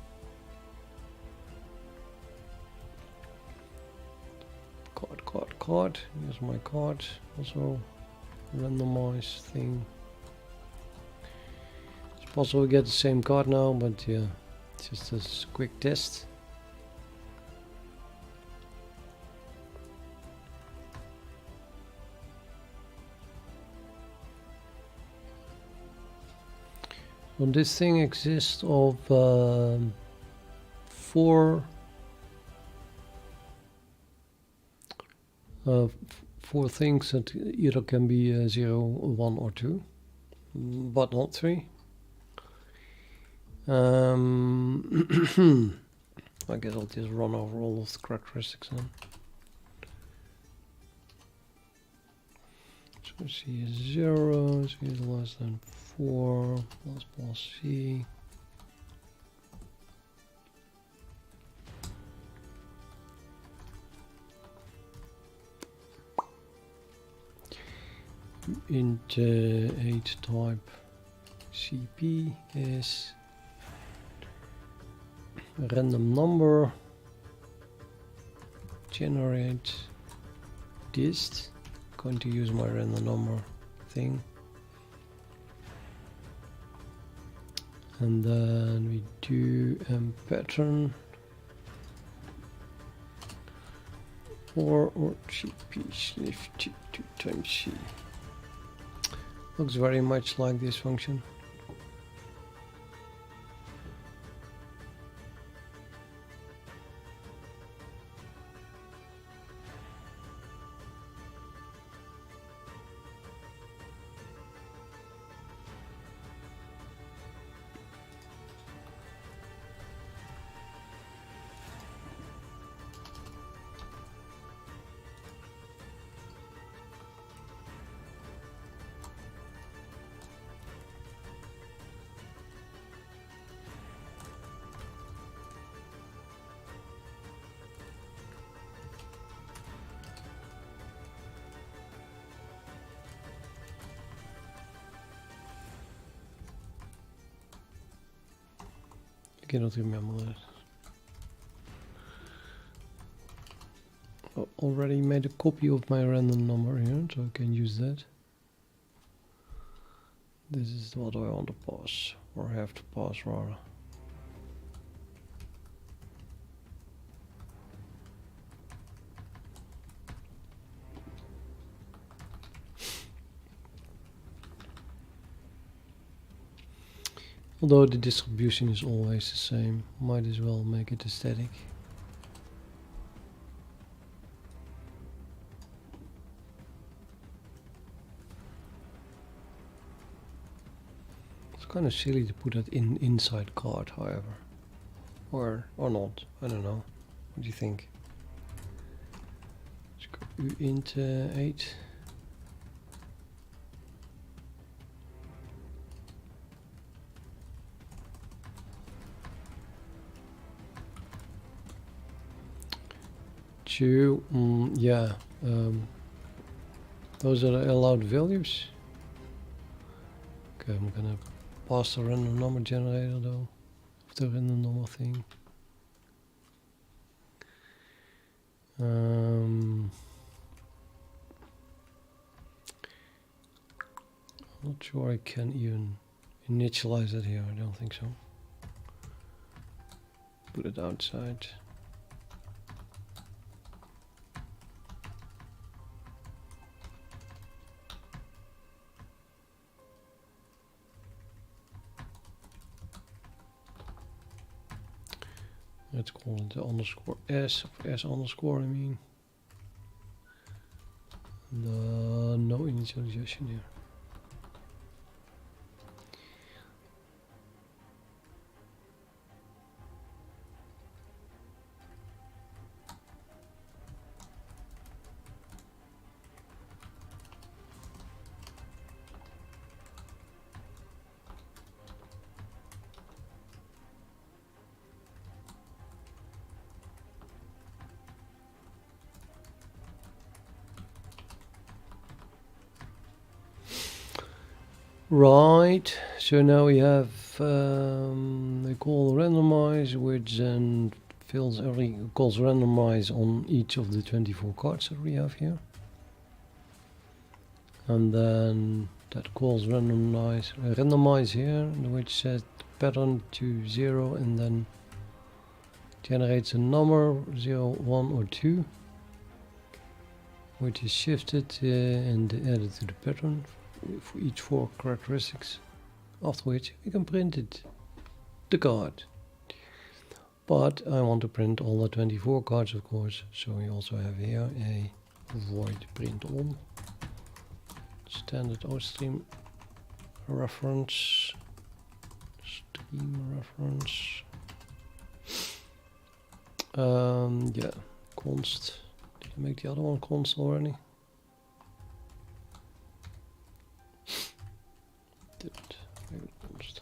Card. Here's my card. Also randomize thing. It's possible to get the same card now, but yeah, it's just a quick test. Well, this thing exists of four things that either can be 0, 1 or 2, but not 3. I guess I'll just run over all of the characteristics then. So C is 0, C is less than 4, plus C. Int 8 type CP is random number generate dist. Going to use my random number thing, and then we do pattern or gp shift 2 times c. Looks very much like this function. cannot remember that. I already made a copy of my random number here, so I can use that. This is what I want to pass, or have to pass rather. Although the distribution is always the same, might as well make it a static. It's kind of silly to put that inside card, however, or not. I don't know. What do you think? Let's go int 8. Yeah, those are the allowed values. Okay, I'm gonna pass the random number generator though, of the random number thing. I'm not sure I can even initialize it here, I don't think so. Put it outside. Let's call it the underscore s, of s underscore I mean. No initialization here. Right, so now we have we call randomize, which then calls randomize on each of the 24 cards that we have here, and then that calls randomize here, which sets pattern to 0 and then generates a number 0, 1 or 2, which is shifted and added to the pattern for each 4 characteristics, after which we can print the card. But I want to print all the 24 cards, of course, so we also have here a void print on standard outstream reference, yeah, const. Did you make the other one const already? Maybe const.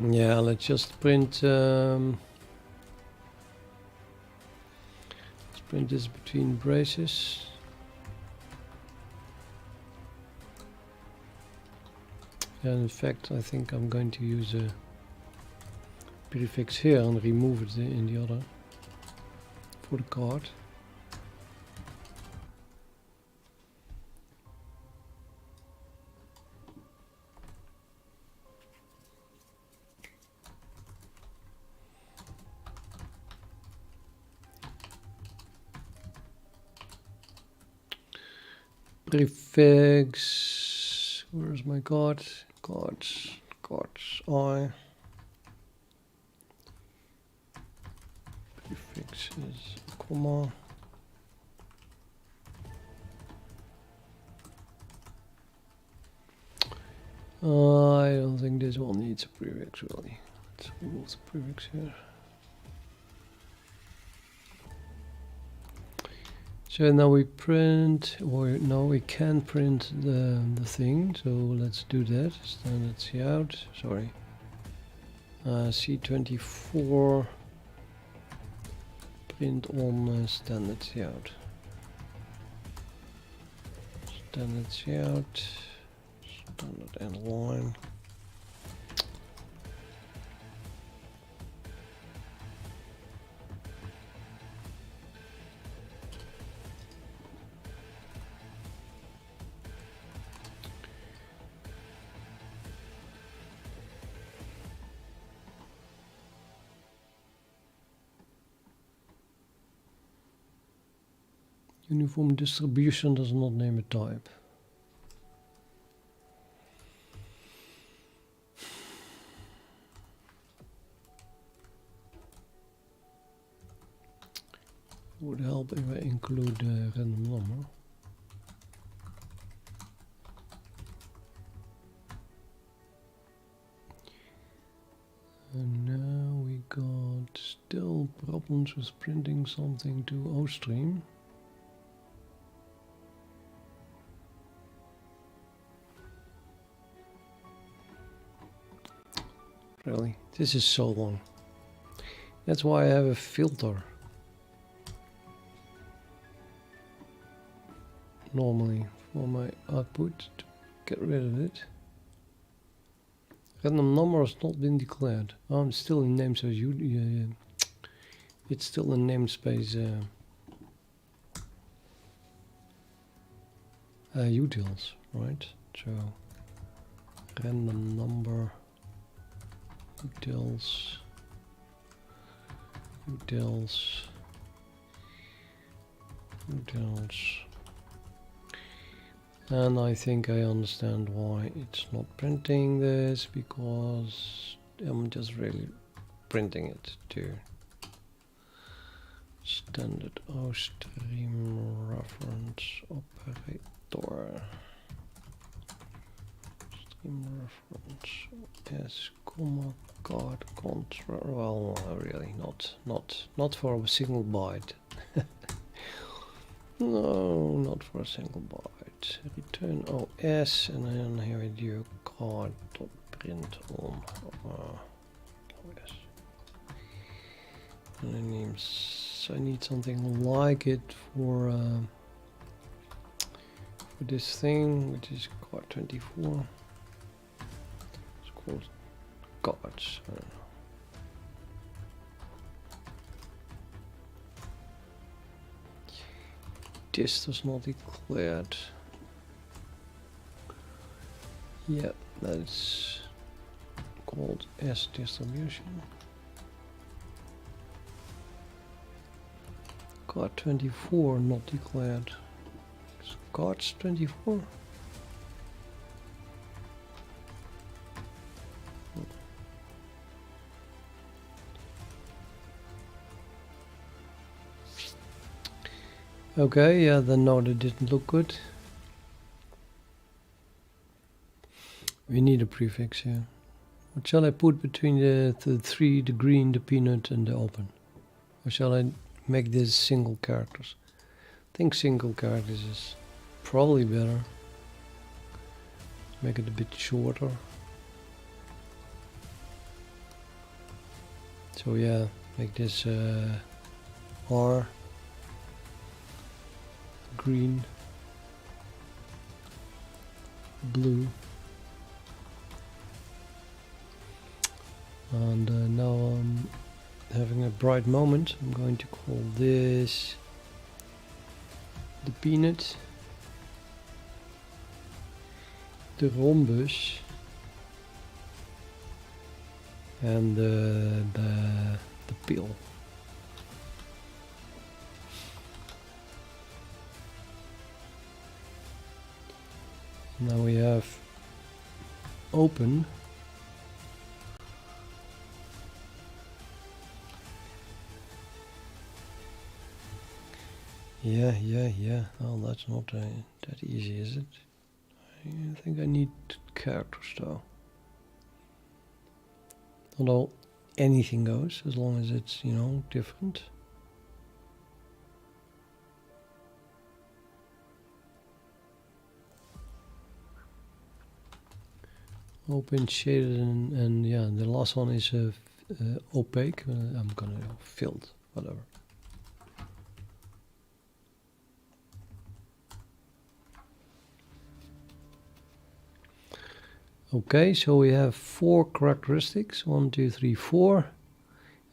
Yeah, let's just print. Let's print this between braces. And in fact, I think I'm going to use a prefix here and remove it in the other for the card. Prefix, where's my card? Cards, I. Prefix is a comma. I don't think this one needs a prefix really. Let's remove the prefix here. So now we print, or now we can print the thing, so let's do that. Standard cout, sorry. C24 print on standard out. Standard out. Standard and line. Uniform distribution does not name a type. Would help if I include a random number. And now we got still problems with printing something to OStream. Really, this is so long. That's why I have a filter. Normally for my output to get rid of it. Random number has not been declared. Oh, I'm still in namespace. It's still in namespace utils, right? So random number utils. And I think I understand why it's not printing this, because I'm just really printing it to standard OStream reference operator. Stream reference s comma card control. Well, really not for a single byte. No, not for a single byte. Return OS, and then here we do card.print on OS. And I need something like it for this thing, which is card24. It's called cards. I don't know. This does not declared. Yeah, that's called S distribution. Card 24 not declared. It's cards 24. Okay, yeah, then no, that didn't look good. We need a prefix here. What shall I put between the three, the green, the peanut, and the open? Or shall I make this single characters? I think single characters is probably better. Make it a bit shorter. So yeah, make this R. Green, blue, and now I'm having a bright moment. I'm going to call this the peanut, the rhombus, and the pill. Now we have open. Yeah. Oh, that's not that easy, is it? I think I need characters though. Although anything goes, as long as it's, you know, different. Open, shaded, and yeah, the last one is opaque. I'm gonna filled, whatever. Okay, so we have 4 characteristics, 1, 2, 3, 4,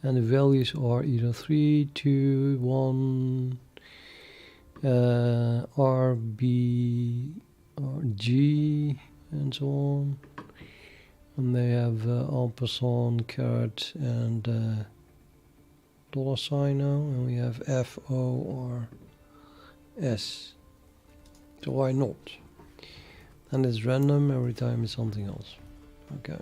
and the values are either 3, 2, 1, R, B, or G, and so on. And they have ampersand, caret, and $sign now, and we have F, O, or S. So why not? And it's random, every time it's something else. Okay.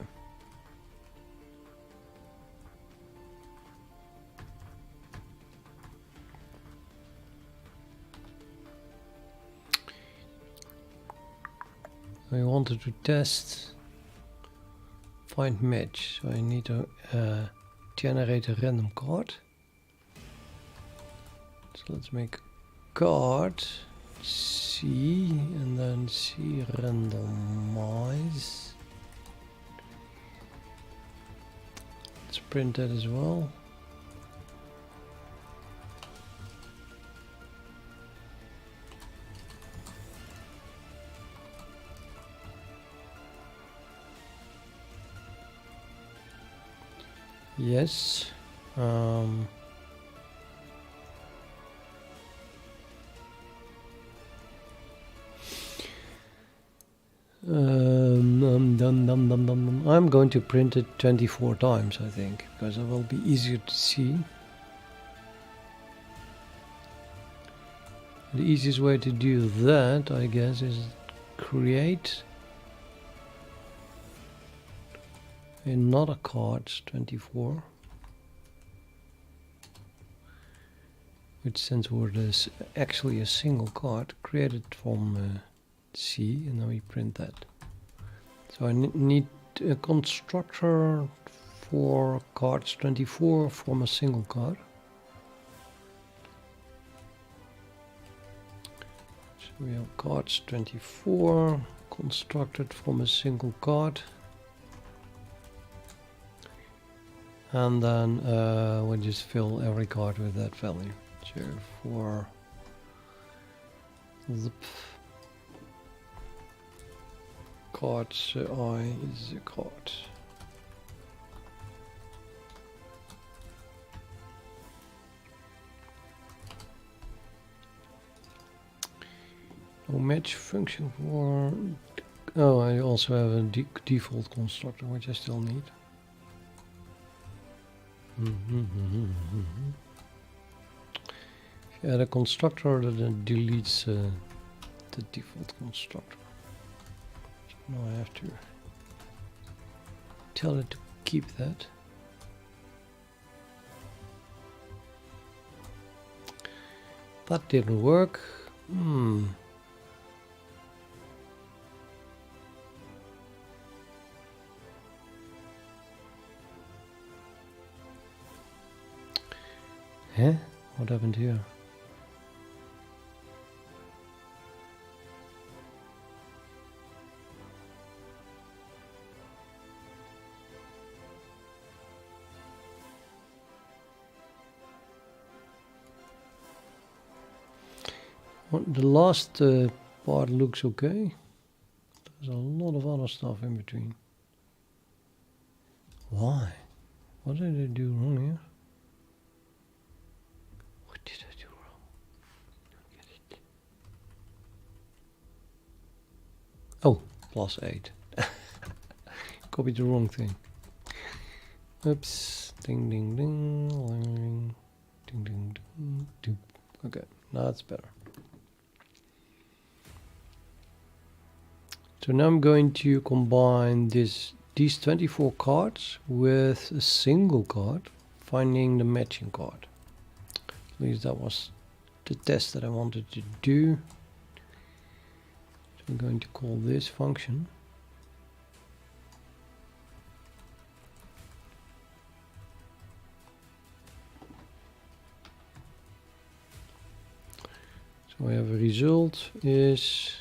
I wanted to test find match, so I need to generate a random card. So let's make a card C and then C randomize. Let's print that as well. Yes. I'm going to print it 24 times, I think, because it will be easier to see. The easiest way to do that, I guess, is create another card 24, which since we're this actually a single card, created from C, and then we print that. So I need a constructor for cards 24 from a single card. So we have cards 24 constructed from a single card. And then we'll just fill every card with that value. So for the cards I is a card. No match function for. Oh, I also have a default constructor which I still need. If you add a constructor, that deletes the default constructor. So now I have to tell it to keep that. That didn't work. Huh? What happened here? Well, the last part looks okay. There's a lot of other stuff in between. Why? What did I do wrong here? What did I do wrong? I don't get it. Oh, +8. Copied the wrong thing. Oops. Ding ding ding. Ding ding ding ding. Okay, now it's better. So now I'm going to combine these 24 cards with a single card, finding the matching card. At least that was the test that I wanted to do. So I'm going to call this function. So I have a result is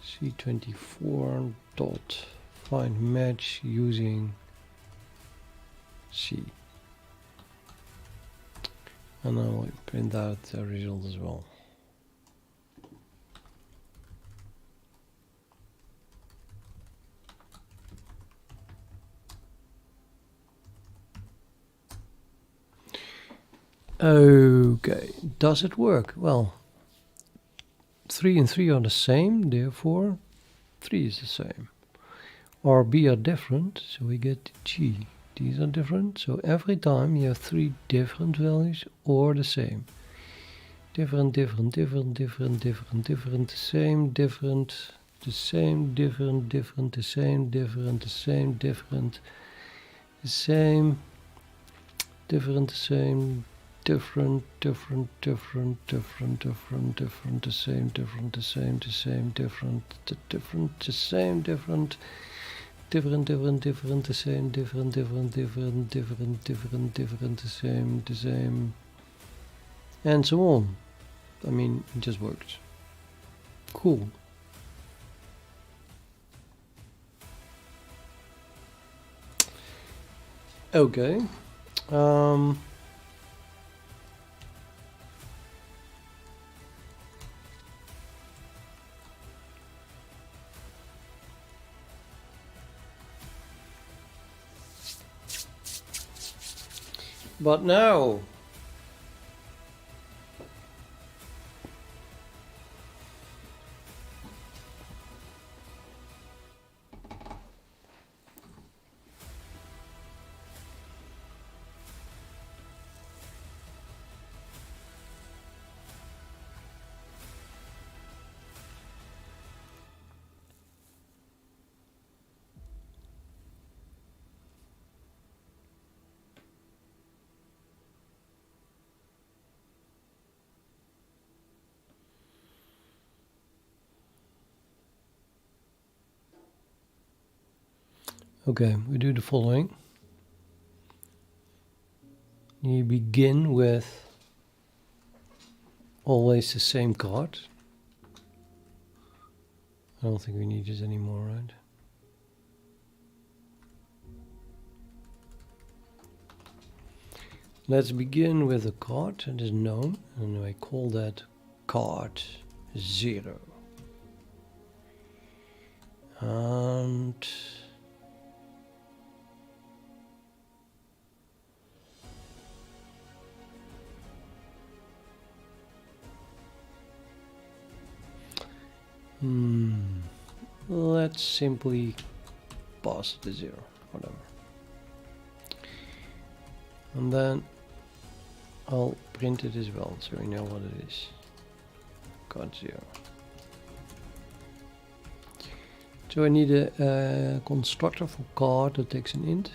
C24 dot find match using C, and now I print out the result as well. Okay, does it work? Well, 3 and 3 are the same, therefore 3 is the same. Or B are different, so we get G. These are different, so every time you have 3 different values or the same. Different, different, different, different, different, different, the same, different, the same, different, different, the same, different, the same, different, the same, different, the same, different, different, different, different, different, different, the same, different, the same, the same, different, different, the same, different, different, different, different, the same, different, different, different, different, different, different, the same, and so on. I mean, it just works. Cool. Okay. But now, okay, we do the following. You begin with always the same card. I don't think we need this anymore, right? Let's begin with a card that is known, and I call that card 0. And let's simply pass the 0, whatever. And then I'll print it as well, so we know what it is. Card 0. So I need a constructor for card that takes an int.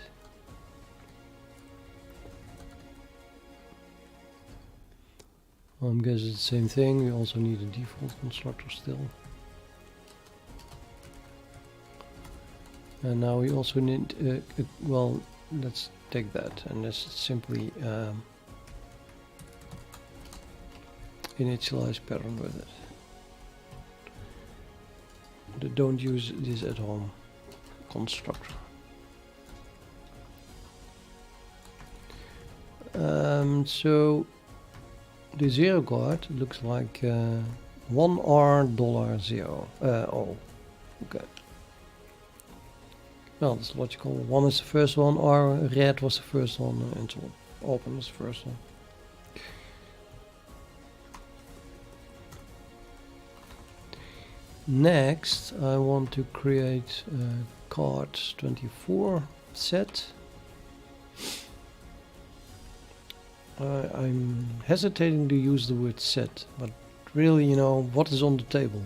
I guess it's the same thing. We also need a default constructor still. And now we also need, well, let's take that and let's simply initialize pattern with it. Don't use this at home constructor. So the 0 card looks like 1R$0. Oh, okay. Well, that's logical. 1 is the first one, R red was the first one, and so on. Open is the first one. Next, I want to create a card24 set. I'm hesitating to use the word set, but really, you know, what is on the table?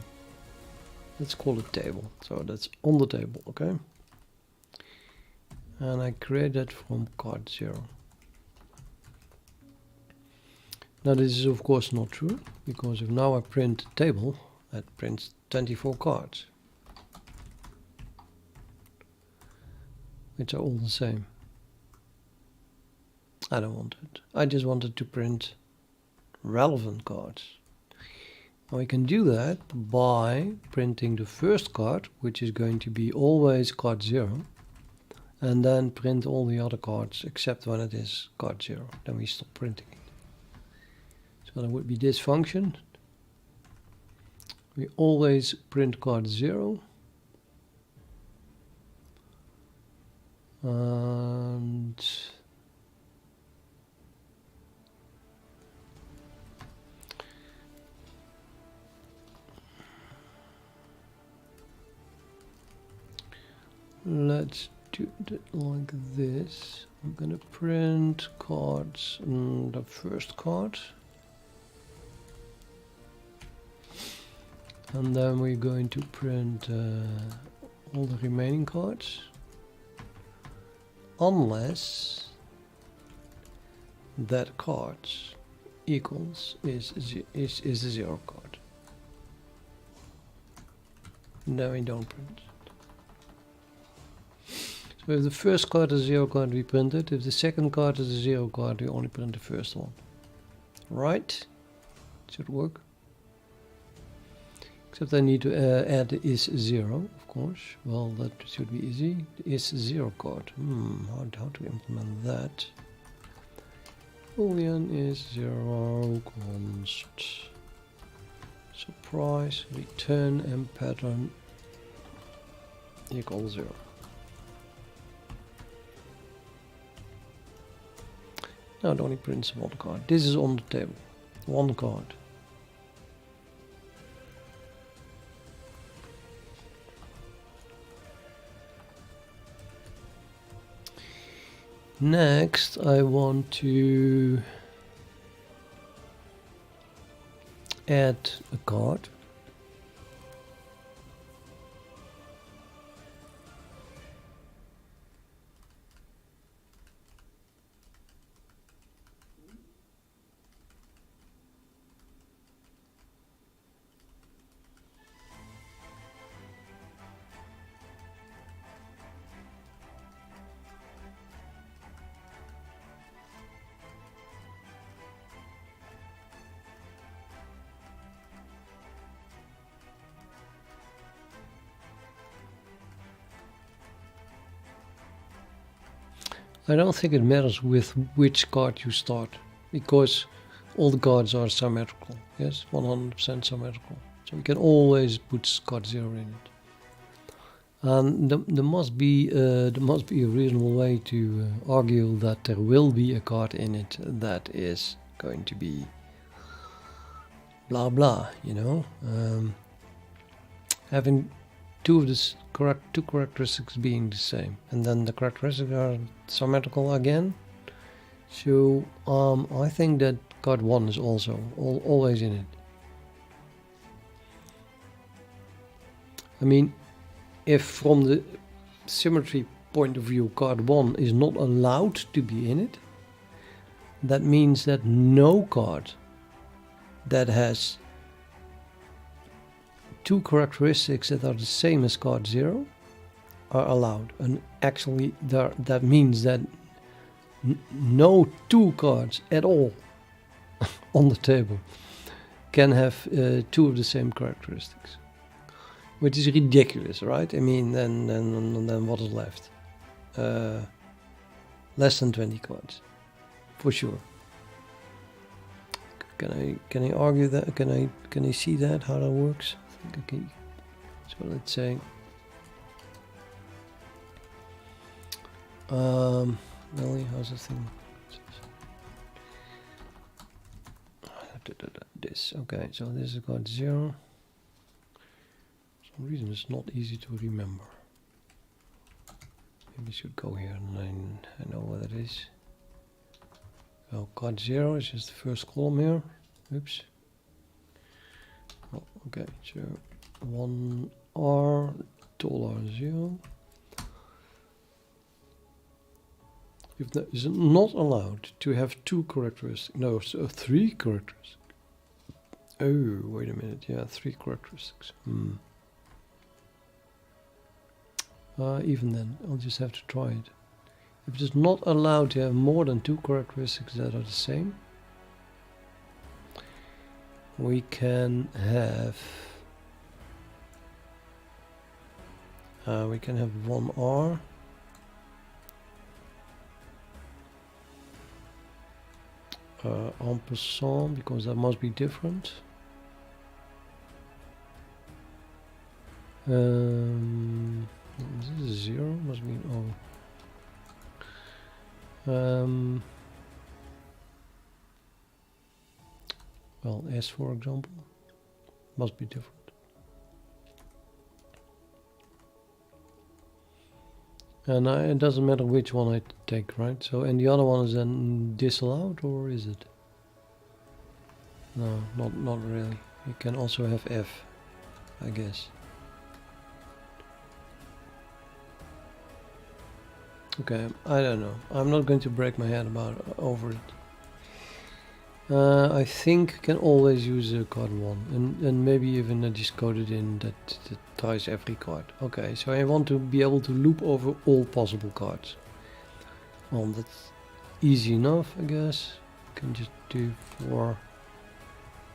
Let's call it table. So that's on the table, okay? And I create that from card 0. Now this is of course not true, because if now I print a table, that prints 24 cards, which are all the same. I don't want it. I just wanted to print relevant cards. Now we can do that by printing the first card, which is going to be always card 0, and then print all the other cards except when it is card 0. Then we stop printing it. So that would be this function. We always print card 0. And let's do it like this. I'm gonna print cards, the first card, and then we're going to print all the remaining cards, unless that cards equals is a 0 card. Then we don't print. So if the first card is a 0 card, we print it. If the second card is a 0 card, we only print the first one. Right? Should work. Except I need to add the is 0, of course. Well, that should be easy. The is 0 card. How to implement that? Boolean is 0 const surprise return and pattern equals 0. Now it only prints one card. This is on the table. One card. Next, I want to add a card. I don't think it matters with which card you start, because all the cards are symmetrical. Yes, 100% symmetrical. So you can always put card 0 in it. And there must be a reasonable way to argue that there will be a card in it that is going to be blah blah. You know, having two characteristics being the same, and then the characteristics are symmetrical again. So I think that card 1 is also always in it. I mean, if from the symmetry point of view card 1 is not allowed to be in it, that means that no card that has two characteristics that are the same as card 0 are allowed. And actually that means that no two cards at all on the table can have two of the same characteristics, which is ridiculous, right? I mean, then what is left? Less than 20 cards, for sure. Can I argue that? Can I see that, how that works? I think I can. So let's say Nelly, how's the thing? This, okay, so this is card 0. For some reason it's not easy to remember. Maybe I should go here and I know what it is. Well, card 0 is just the first column here. Oops. Oh, okay, so 1R $0. If that is not allowed to have two characteristics, no, so 3 characteristics. Oh, wait a minute, yeah, 3 characteristics. Even then, I'll just have to try it. If it is not allowed to have more than 2 characteristics that are the same, we can have 1R en passant, because that must be different. This is 0, must be an O. Well, S for example, must be different. And it doesn't matter which one I take, right? So, and the other one is then disallowed, or is it? No, not really. You can also have F, I guess. Okay, I don't know. I'm not going to break my head about over it. I think can always use a card 1 and maybe even just code it in that tries every card. Okay, so I want to be able to loop over all possible cards. Well, that's easy enough, I guess. Can just do for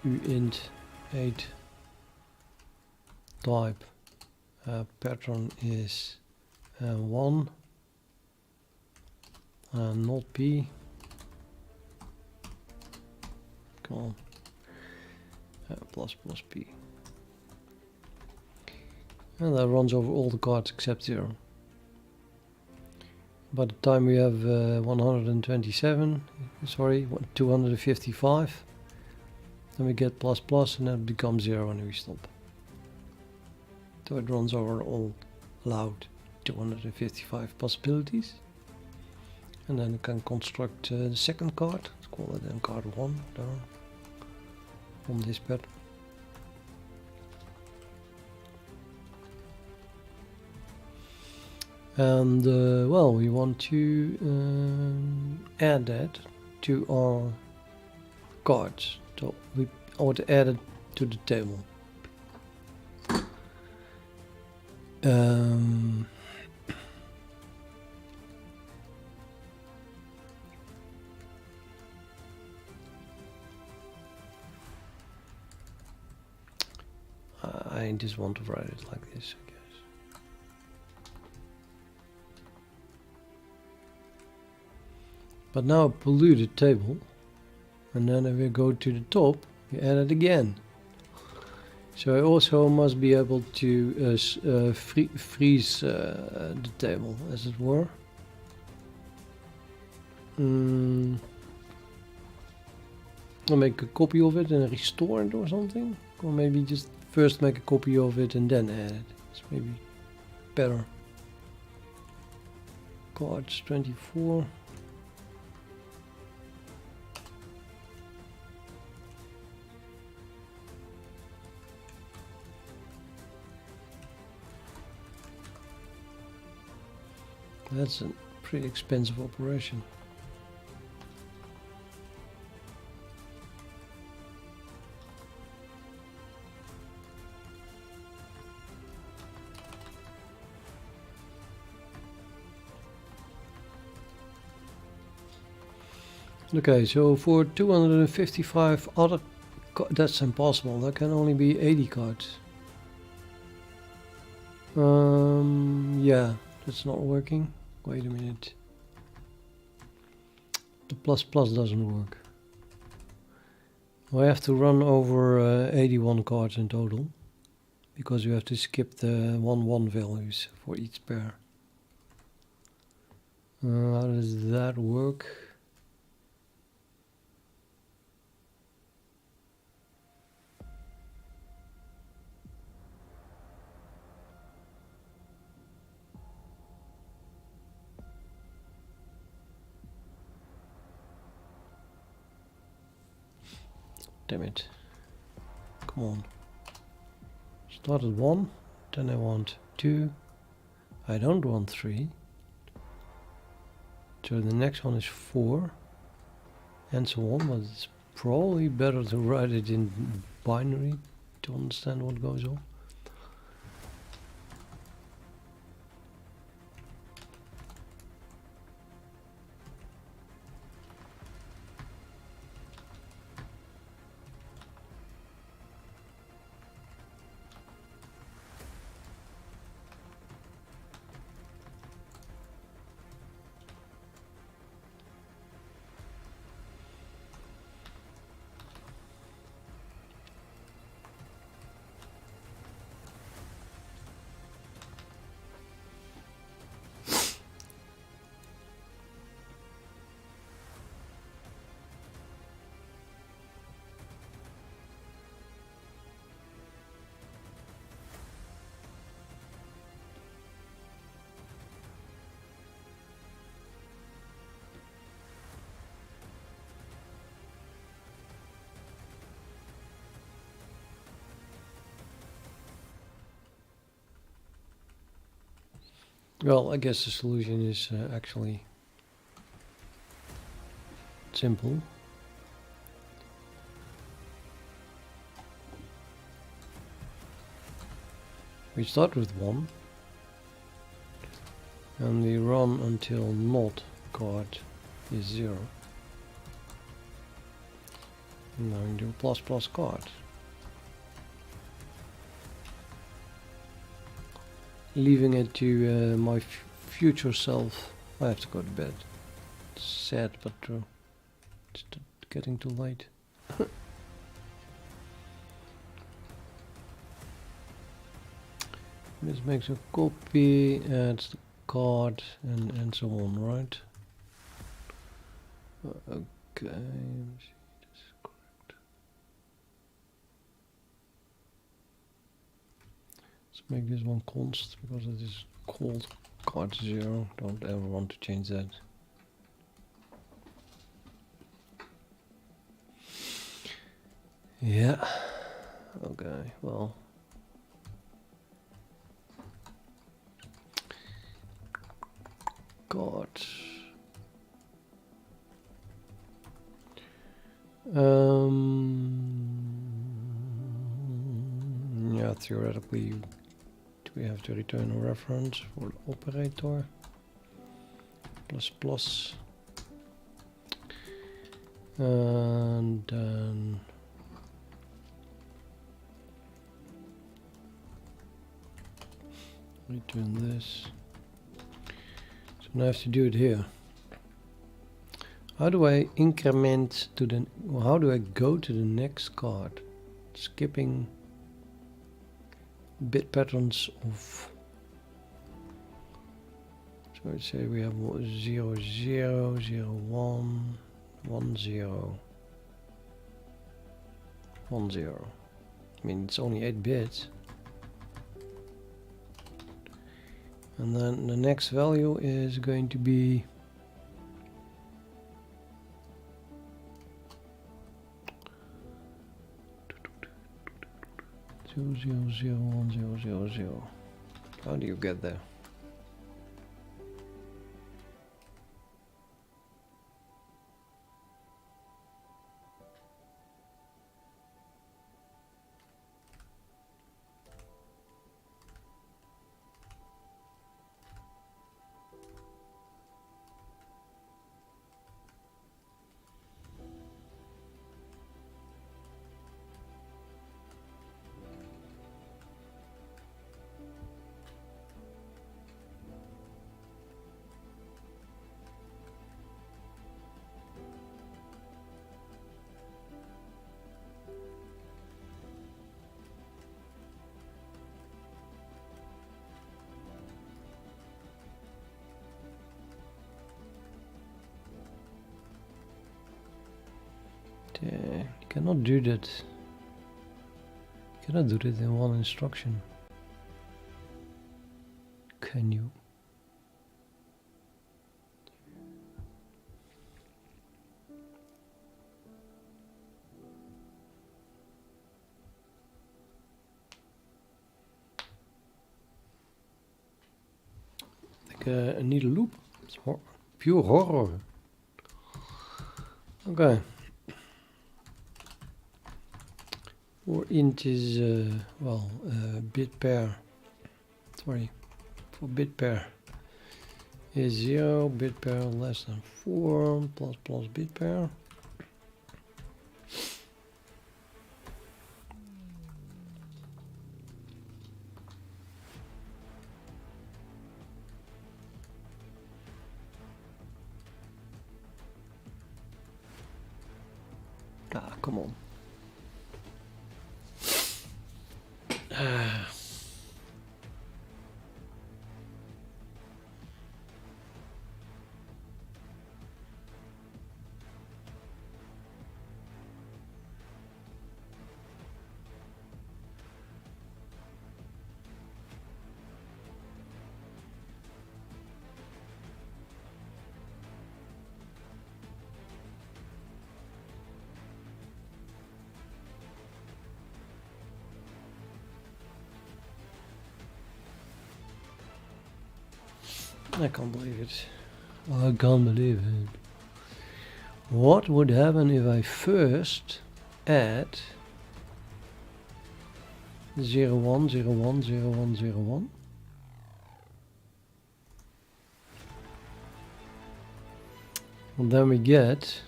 uint 8 type pattern is 1 not p. Come on, plus p, and that runs over all the cards except 0. By the time we have 127, sorry, 255, then we get plus and then it becomes 0 and we stop. So it runs over all allowed 255 possibilities. And then you can construct the second card. Let's call it then card 1 down on this pattern. And well, we want to add that to our cards. So we want to add it to the table. I just want to write it like this, I guess. But now a polluted table, and then if we go to the top, we add it again. So I also must be able to freeze the table, as it were. I'll make a copy of it and restore it or something, or maybe just first make a copy of it and then add it. It's maybe better. Cards 24. That's a pretty expensive operation. Okay, so for 255 other that's impossible. There can only be 80 cards. Yeah, that's not working. Wait a minute. The plus doesn't work. We have to run over 81 cards in total, because you have to skip the 1 values for each pair. How does that work? Damn it. Come on. Start at 1, then I want 2. I don't want 3. So the next one is 4. And so on, but it's probably better to write it in binary to understand what goes on. Well, I guess the solution is actually simple. We start with 1 and we run until not card is 0. And now we do plus plus card. Leaving it to my future self. I have to go to bed. It's sad but true. It's getting too late. This makes a copy, adds the card, and so on, right? Okay, let me see this is correct. Let's make this one const because it is called card 0. Don't ever want to change that. Yeah. Okay, well. God. Yeah, theoretically, we have to return a reference for the operator. Plus plus. And then return this. So now I have to do it here. How do I increment to the, well, how do I go to the next card? Skipping bit patterns of, so let's say we have 0 0 0 1 1 0 1 0. I mean, it's only 8 bits. And then the next value is going to be 0 0 0 1 0 0 0. How do you get there? You cannot do that. You cannot do that in one instruction. Can you? I think I need a loop. It's pure horror. Okay. For int is, bitpair. Sorry. For bitpair is 0, bitpair less than 4, plus plus bitpair. Ah, come on. I can't believe it. I can't believe it. What would happen if I first add 0, 1, 0, 1, 0, 1, 0, 1? And then we get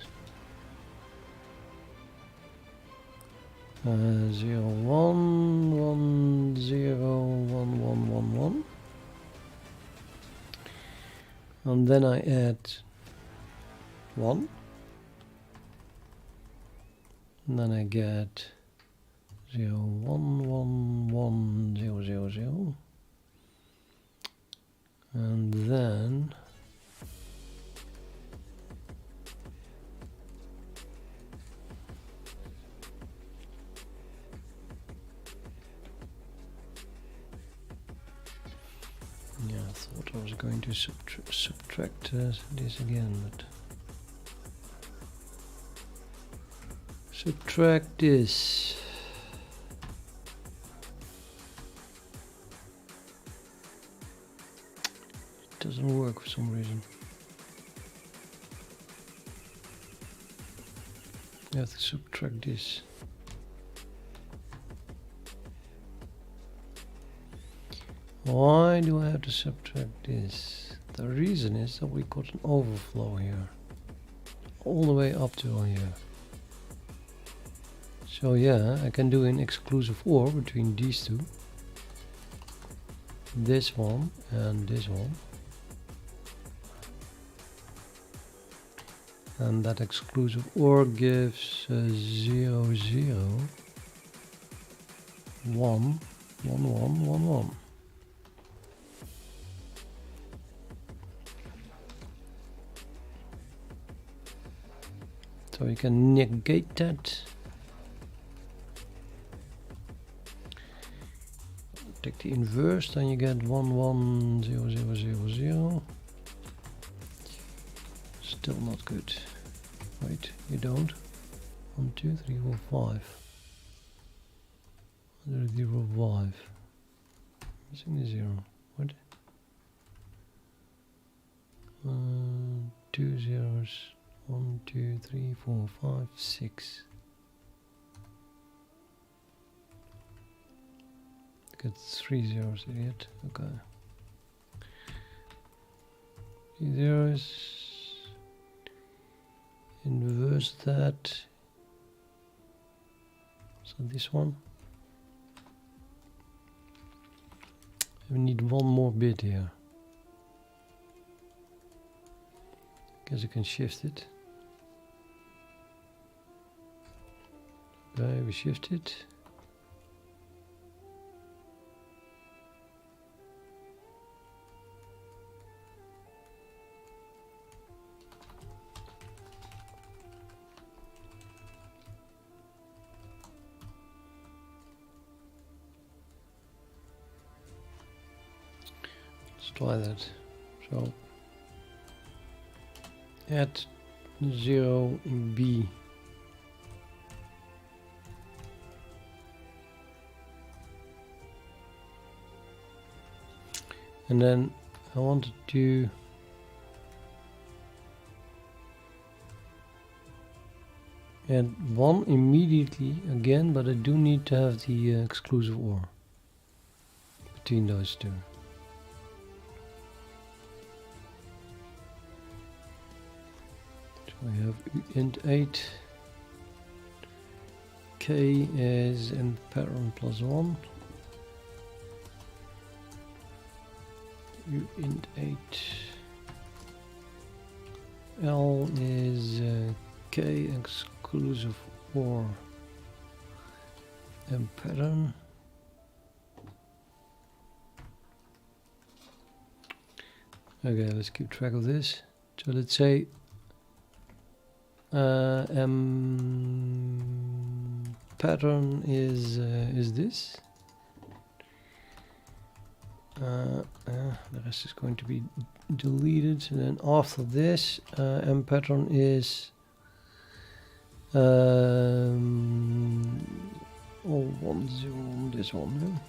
0, 1, 1, 0, 1, 1, 1, 1. And then I add 1. And then I get 0, 1, 1, 1, 0, 0, 0. And then yeah, I thought I was going to subtract this again, but subtract this. It doesn't work for some reason. I have to subtract this. Why do I have to subtract this? The reason is that we got an overflow here, all the way up to here. So yeah, I can do an exclusive OR between these two. This one and this one. And that exclusive OR gives 0, 0, 1, 1, 1, 1, 1. So you can negate that. Take the inverse, then you get 1, 1, 0, 0, 0, 0. Still not good. Wait, you don't. 1, 2, 3, 4, 5. 0, 5. Missing the 0. What? 2 zeros. 1, 2, 3, 4, 5, 6. Get 3 zeros, idiot. Okay. 3 zeros. Inverse that. So this one. We need one more bit here. Guess I can shift it. Okay, we shift it. Let's try that. So add 0 B. And then I wanted to add 1 immediately again, but I do need to have the exclusive OR between those two. So we have int 8, k is in pattern plus 1. Int 8, L is k exclusive OR and pattern. Okay, let's keep track of this. So let's say pattern is this. The rest is going to be deleted, and then after this m pattern is all 1 0 on this one.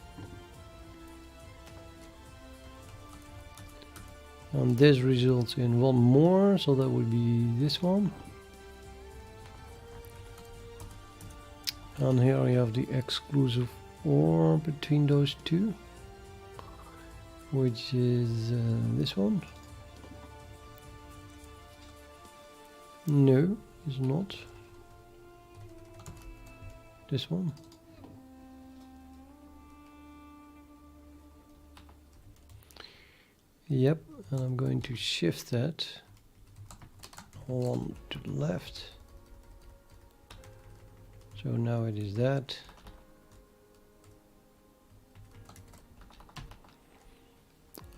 And this results in one more, so that would be this one. And here we have the exclusive OR between those two, which is this one. No, it's not. This one. Yep, and I'm going to shift that one to the left. So now it is that.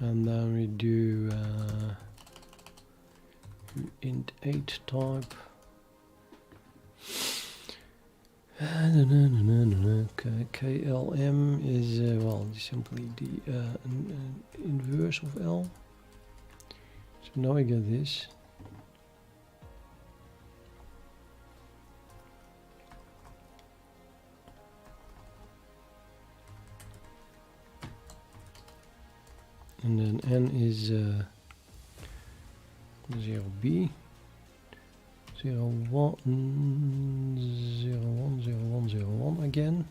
And then we do int 8 type. Okay, KLM is well, simply the inverse of L. So now I get this. And then N is 0B. 0 1 0 1 0 1 0 1 again,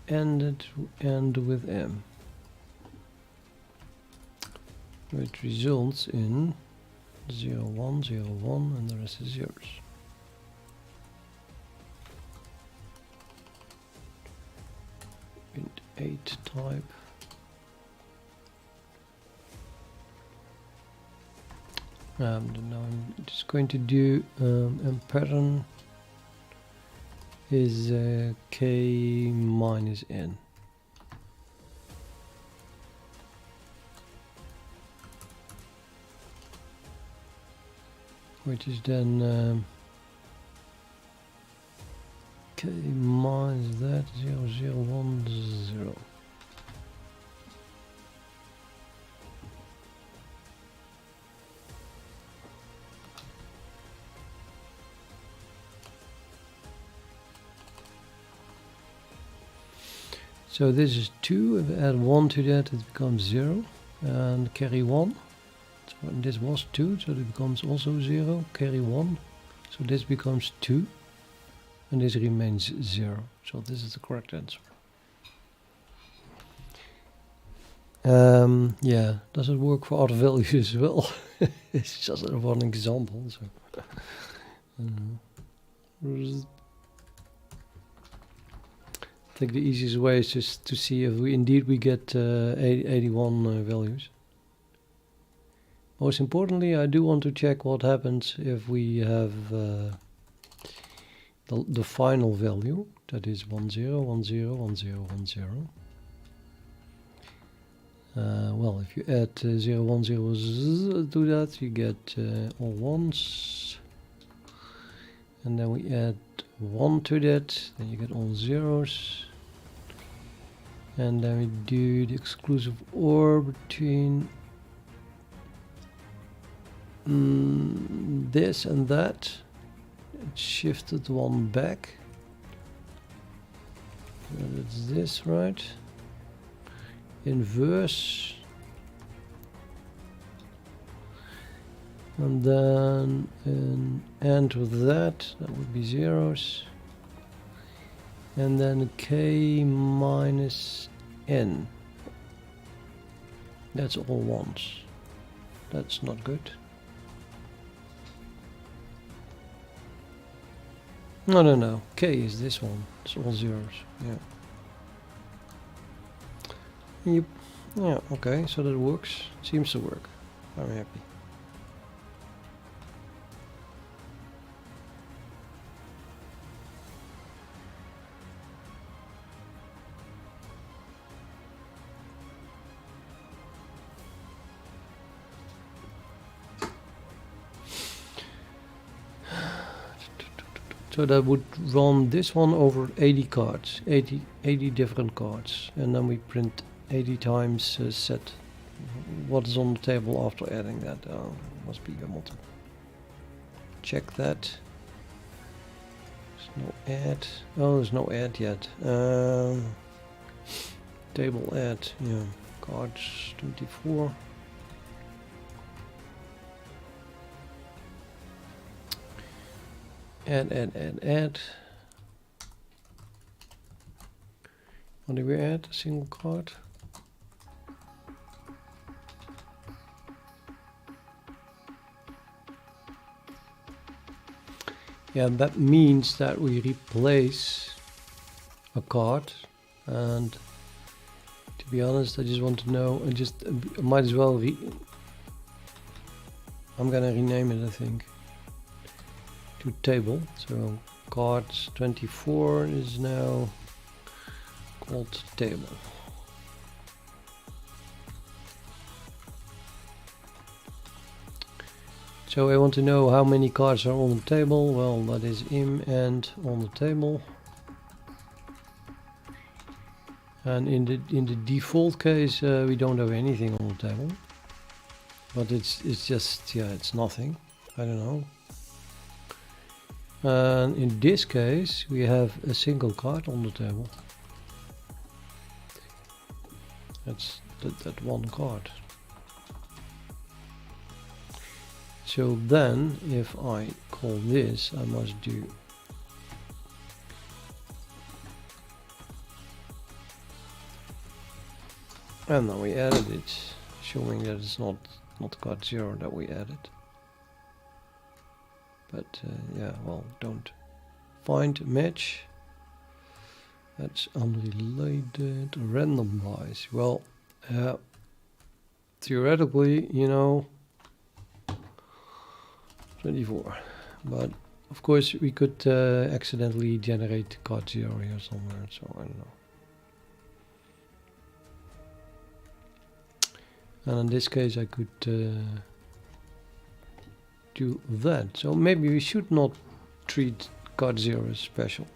and it end with M, which results in 0 1 0 1, and the rest is zeros. Int 8 type. Now I'm just going to do and pattern is K minus N. Which is then K minus that 0 0 1 0. So this is 2, if I add 1 to that it becomes 0, and carry 1. So this was 2, so it becomes also 0, carry 1. So this becomes 2, and this remains 0. So this is the correct answer. Yeah, does it work for other values as well? It's just one example. So. I think the easiest way is just to see if we indeed get 81 values. Most importantly, I do want to check what happens if we have the final value, that is 10 10 10 10. Well, if you add 0 1 0 to that, you get all ones, and then we add 1 to that, then you get all zeros. And then we do the exclusive OR between this and that. It shifted one back. And it's this, right? Inverse. And then an AND with that would be zeros. And then K minus N. That's all ones. That's not good. No. K is this one. It's all zeros. Yeah. Yep. Yeah, okay, so that works. Seems to work. I'm happy. So that would run this one over 80 cards, 80 different cards, and then we print 80 times set what is on the table after adding that. Must be able to check that. There's no add. Oh, there's no add yet. Table add, yeah, cards 24. Add. What do we add? A single card. Yeah, that means that we replace a card, and to be honest, I just want to know, I might as well I'm gonna rename it, I think, to table. So cards 24 is now called table. So I want to know how many cards are on the table. Well, that is im and on the table. And in the default case, we don't have anything on the table. But it's just, yeah, it's nothing. I don't know. And in this case, we have a single card on the table. That's that one card. So then, if I call this, I must do and now we added it, showing that it's not card 0 that we added. But yeah, well, don't find match. That's unrelated. Randomize. Well, theoretically, you know, 24. But of course, we could accidentally generate card 0 here somewhere. So I don't know. And in this case, I could do that. So maybe we should not treat card 0 as special.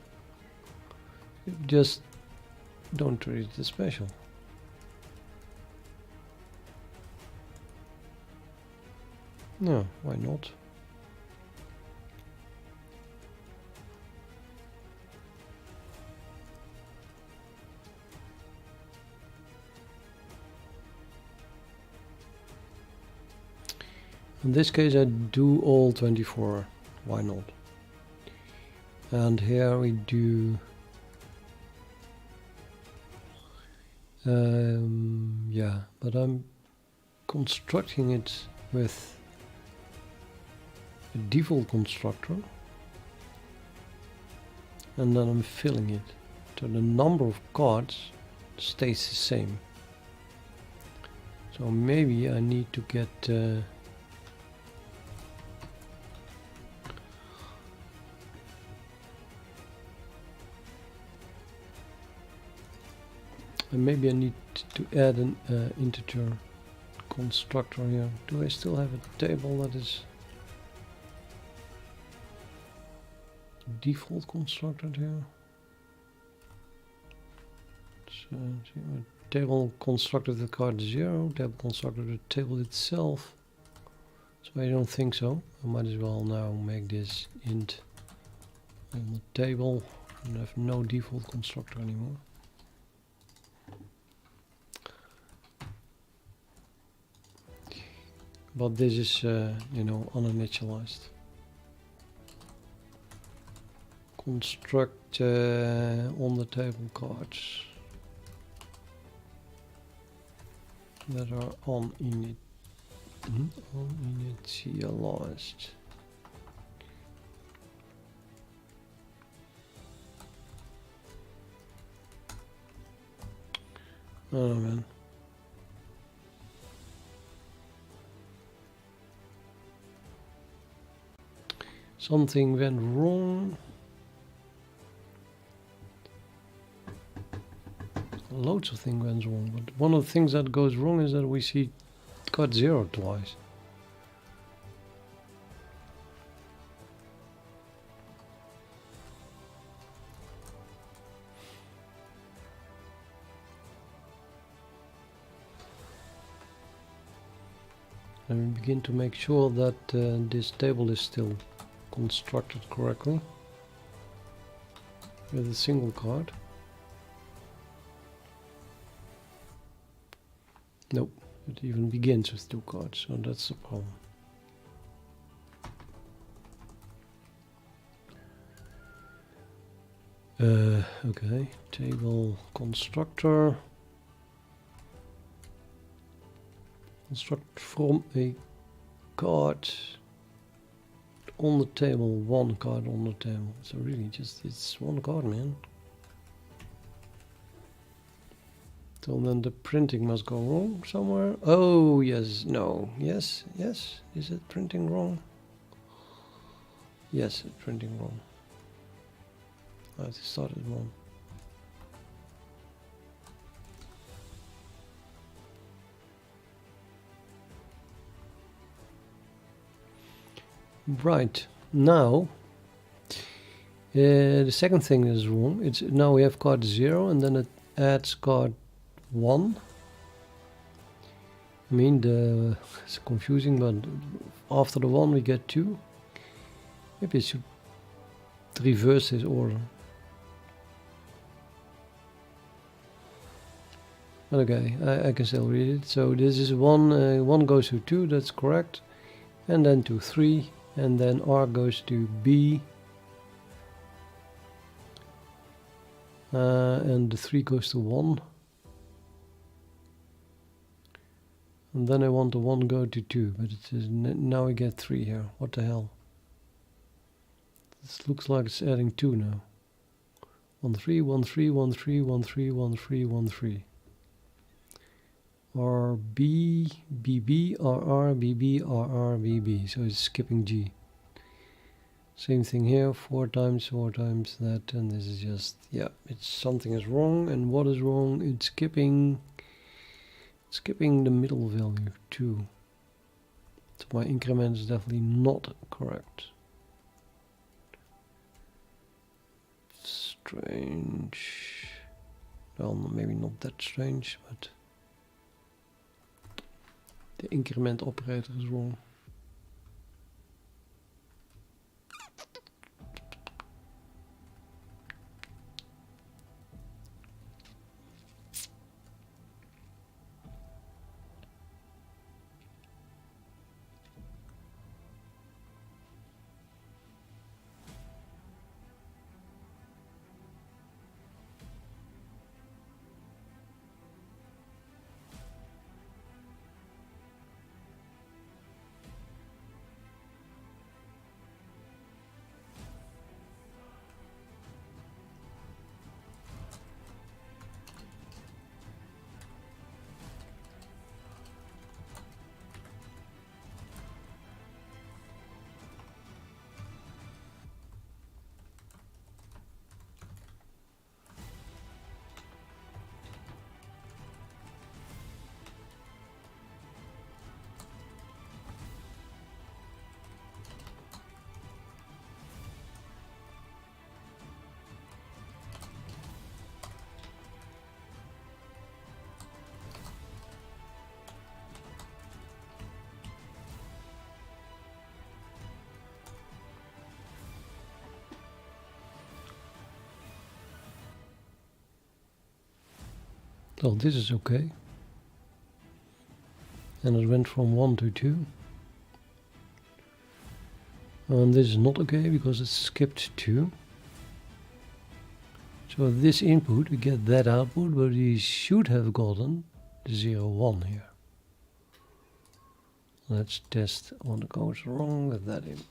Just don't treat it as special. No, why not? In this case, I do all 24. Why not? And here we do yeah, but I'm constructing it with a default constructor, and then I'm filling it. So the number of cards stays the same. So maybe I need to get and maybe I need to add an integer constructor here. Do I still have a table that is default constructed here? So, table constructed with card 0, table constructed the table itself. So I don't think so. I might as well now make this int on the table and have no default constructor anymore. But this is, you know, uninitialized. Construct on the table cards that are uninitialized. Oh man. Something went wrong. Loads of things went wrong, but one of the things that goes wrong is that we see card 0 twice. And we begin to make sure that this table is still constructed correctly with a single card. Nope, it even begins with 2 cards, so that's the problem. Okay, table constructor. Construct from a card on the table, one card on the table. So really just it's one card, man. So then the printing must go wrong somewhere. Oh yes, no, yes, yes. Is it printing wrong? Yes, it's printing wrong. I have to start at one. Right, now the second thing is wrong. It's now we have card 0 and then it adds card 1. I mean, it's confusing, but after the 1 we get 2. Maybe it should reverse this order. Okay, I can still read it. So this is 1, 1 goes to 2, that's correct. And then to 3, and then R goes to B. And the 3 goes to 1. And then I want the 1 go to 2, but it says now I get 3 here. What the hell? This looks like it's adding 2 now. 1 3 1 3 1 3 1 3 1 3 1 3. R B B B R R B B R R B B. So it's skipping G. Same thing here, 4 times that, and this is just, yeah, it's something is wrong. And what is wrong? It's skipping the middle value 2. So my increment is definitely not correct. Strange. Well, maybe not that strange, but the increment operator is wrong. So this is okay. And it went from 1 to 2. And this is not okay because it skipped 2. So this input, we get that output, but we should have gotten the 0 1 here. Let's test what goes wrong with that input.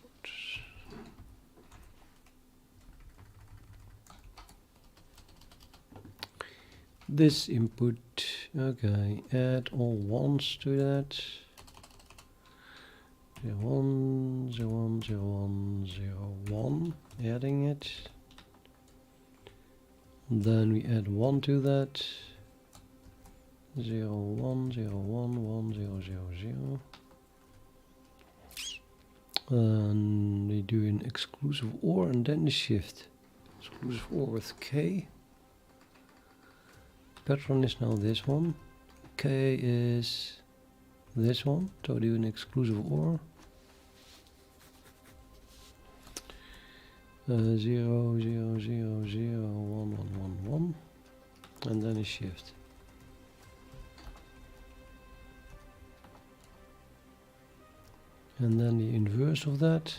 This input, okay, add all ones to that. 0 1 0 1 0 1 0 1, adding it. Then we add 1 to that. 0 1 0 1 1 0 0 0. And we do an exclusive OR and then the shift. Exclusive OR with K. Pattern is now this one. K is this one. So do an exclusive OR. 0 0 0 0 1 1 1 1. And then a shift. And then the inverse of that.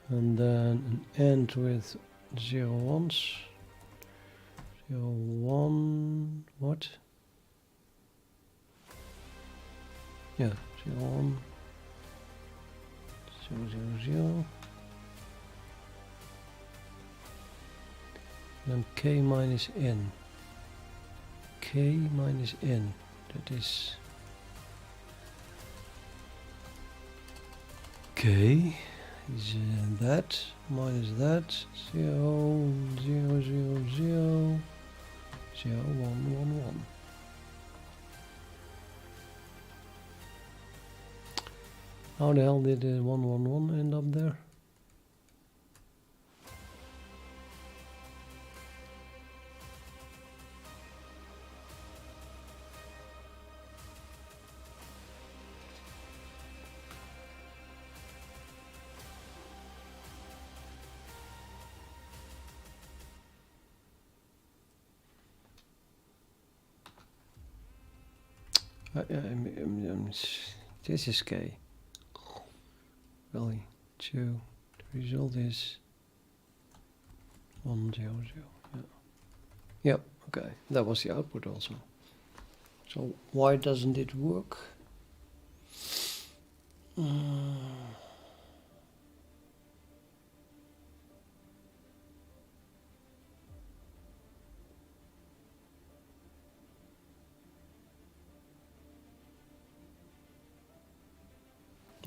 and then an AND with 0 ones. 0 1 what? Yeah, 0 1 0 0 0. Then k minus n. K minus n. That is k is that minus that 0 0 0 0 0 1 1 1. How the hell did the 1 1 1 end up there? This is k. Really, 2. The result is 1 0 0. Yeah. Yep. Okay. That was the output also. So why doesn't it work?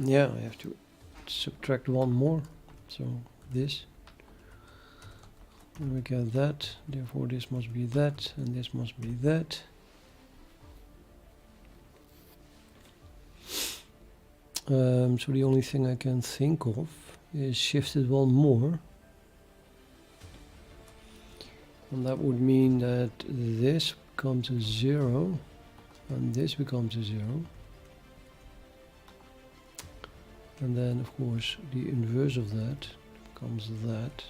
Yeah, I have to subtract one more. So this. And we get that. Therefore, this must be that, and this must be that. So the only thing I can think of is shift it one more. And that would mean that this becomes a 0, and this becomes a 0. And then, of course, the inverse of that becomes that.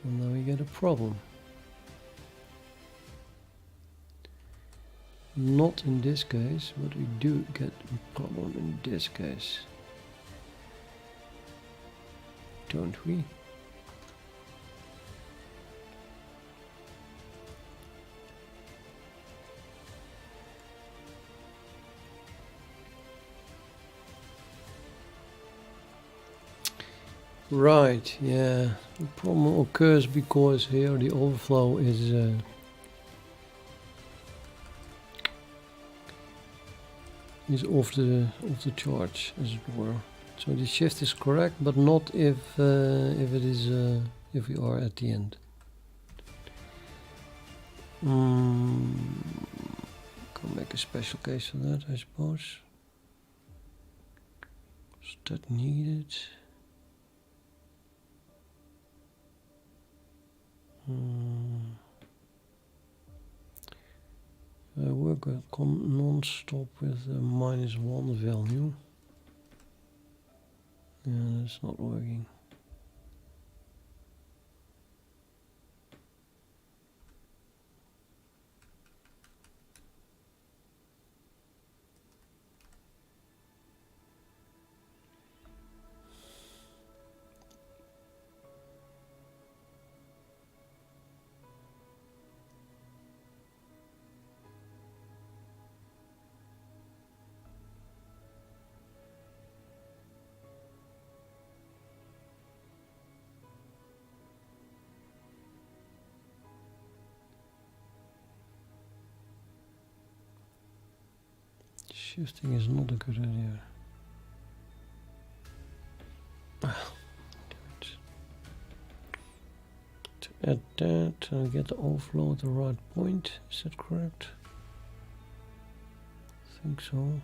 And then we get a problem. Not in this case, but we do get a problem in this case. Don't we? Right, yeah. The problem occurs because here the overflow is off the charge, as it were. So the shift is correct, but not if it is if we are at the end. Can make a special case for that, I suppose. Is that needed? I work non-stop with a -1 value. Yeah, that's not working. Shifting is not a good idea. To add that and get the overflow at the right point. Is that correct? I think so.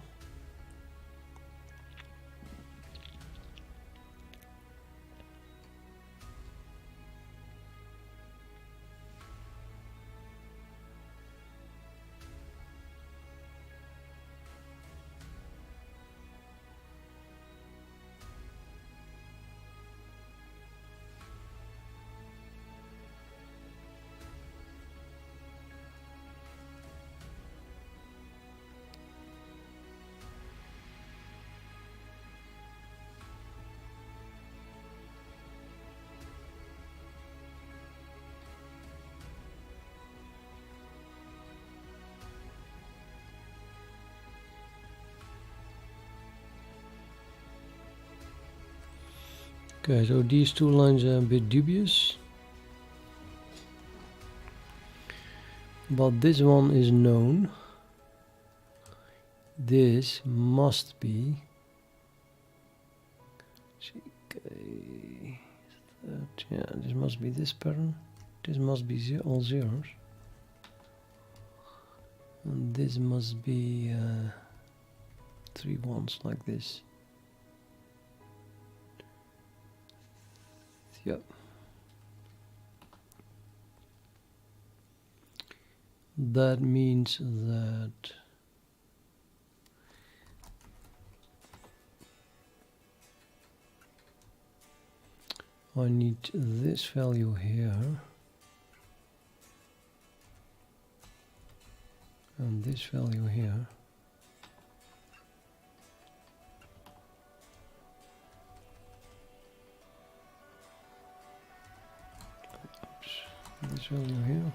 Okay, so these two lines are a bit dubious, but this one is known. This must be okay. Yeah, this must be this pattern. This must be all zeros, and this must be 3 ones like this. Yep. That means that I need this value here and this value here. Oops. This value here.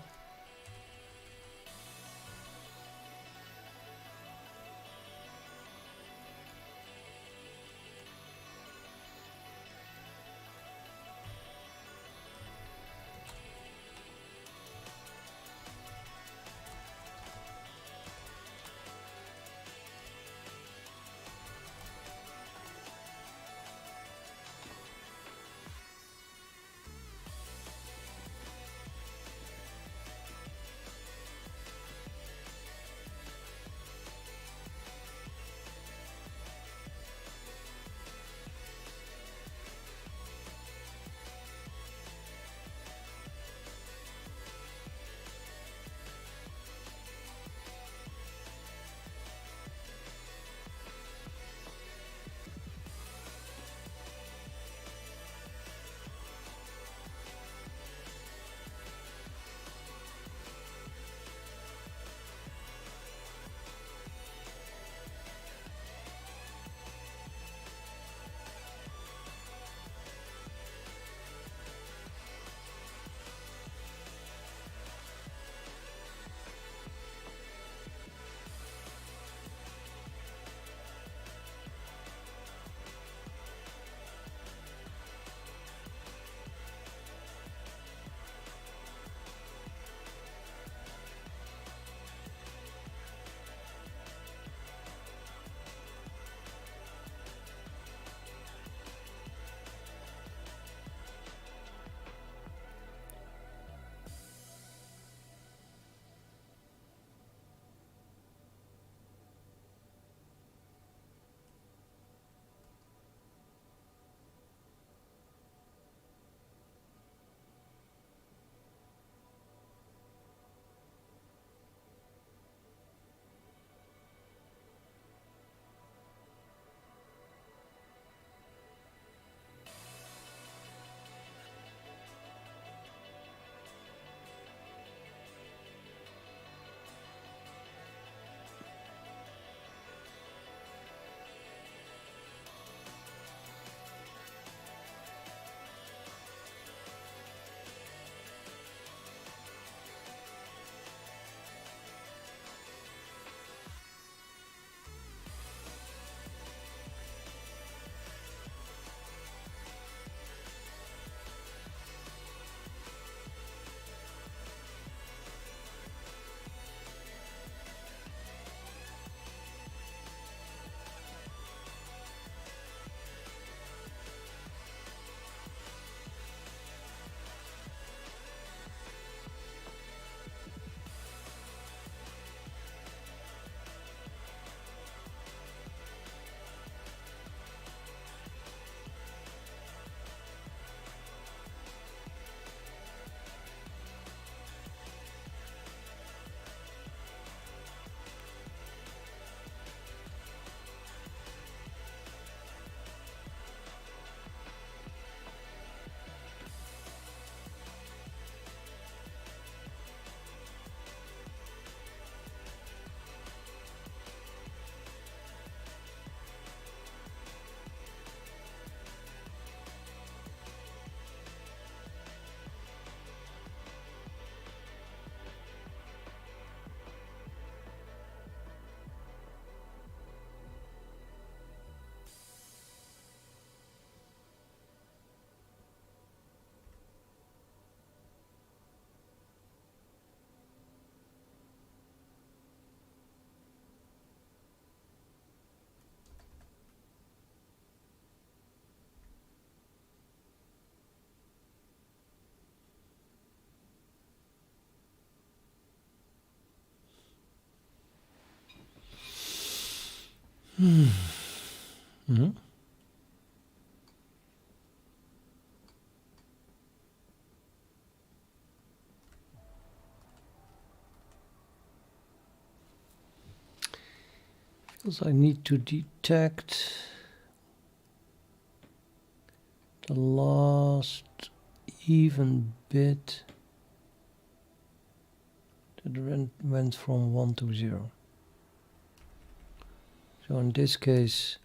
Mm-hmm. Because I need to detect the last even bit that went from 1 to 0. So in this case,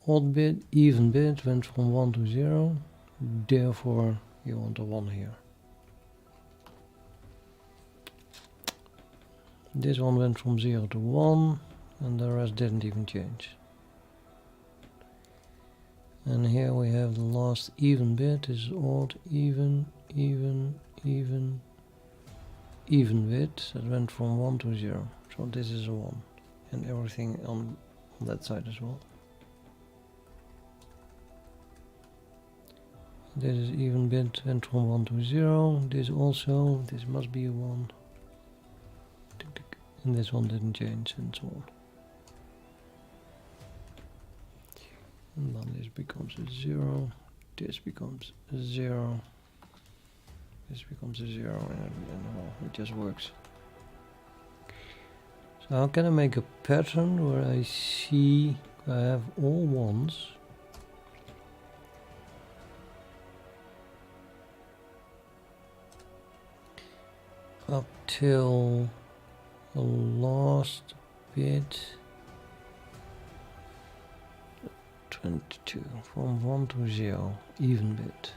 odd bit, even bit went from 1 to 0, therefore you want a 1 here. This one went from 0 to 1, and the rest didn't even change. And here we have the last even bit is odd, even bit that went from 1 to 0. So this is a 1, and everything on that side as well. This is even bit went from 1 to 0. This also, this must be a 1. And this one didn't change, and so on. And then this becomes a 0, this becomes a 0, this becomes a 0, and well, it just works. So how can I make a pattern where I see I have all ones up till the last bit 22 from 1 to 0, even bit.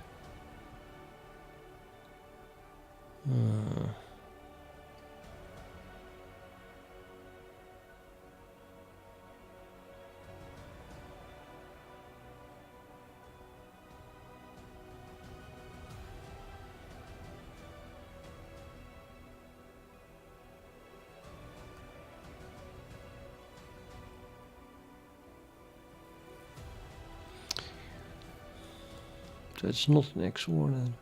So it's not an XOR then.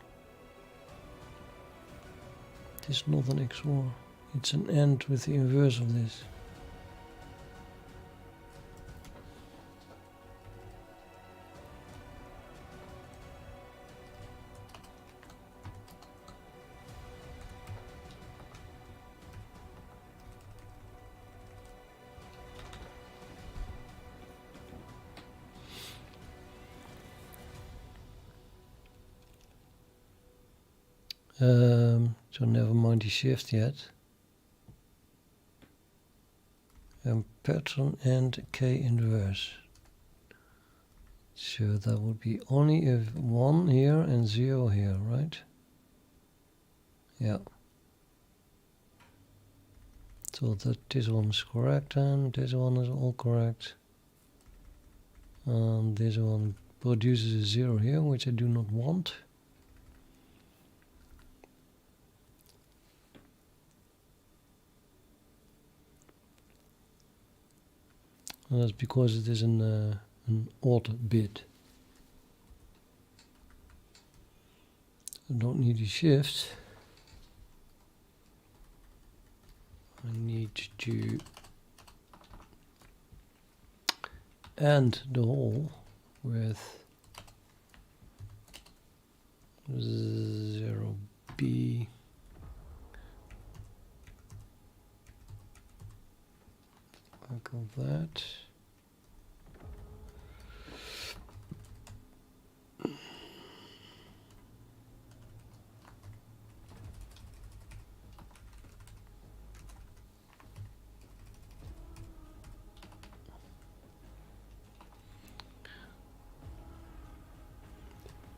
It's not an XOR. It's an AND with the inverse of this. So never mind the shift yet. Pattern and K inverse. So that would be only if 1 here and 0 here, right? Yeah. So that this one is correct and this one is all correct. And this one produces a 0 here, which I do not want. And that's because it is an odd bit. I don't need a shift. I need to AND the whole with 0b like that.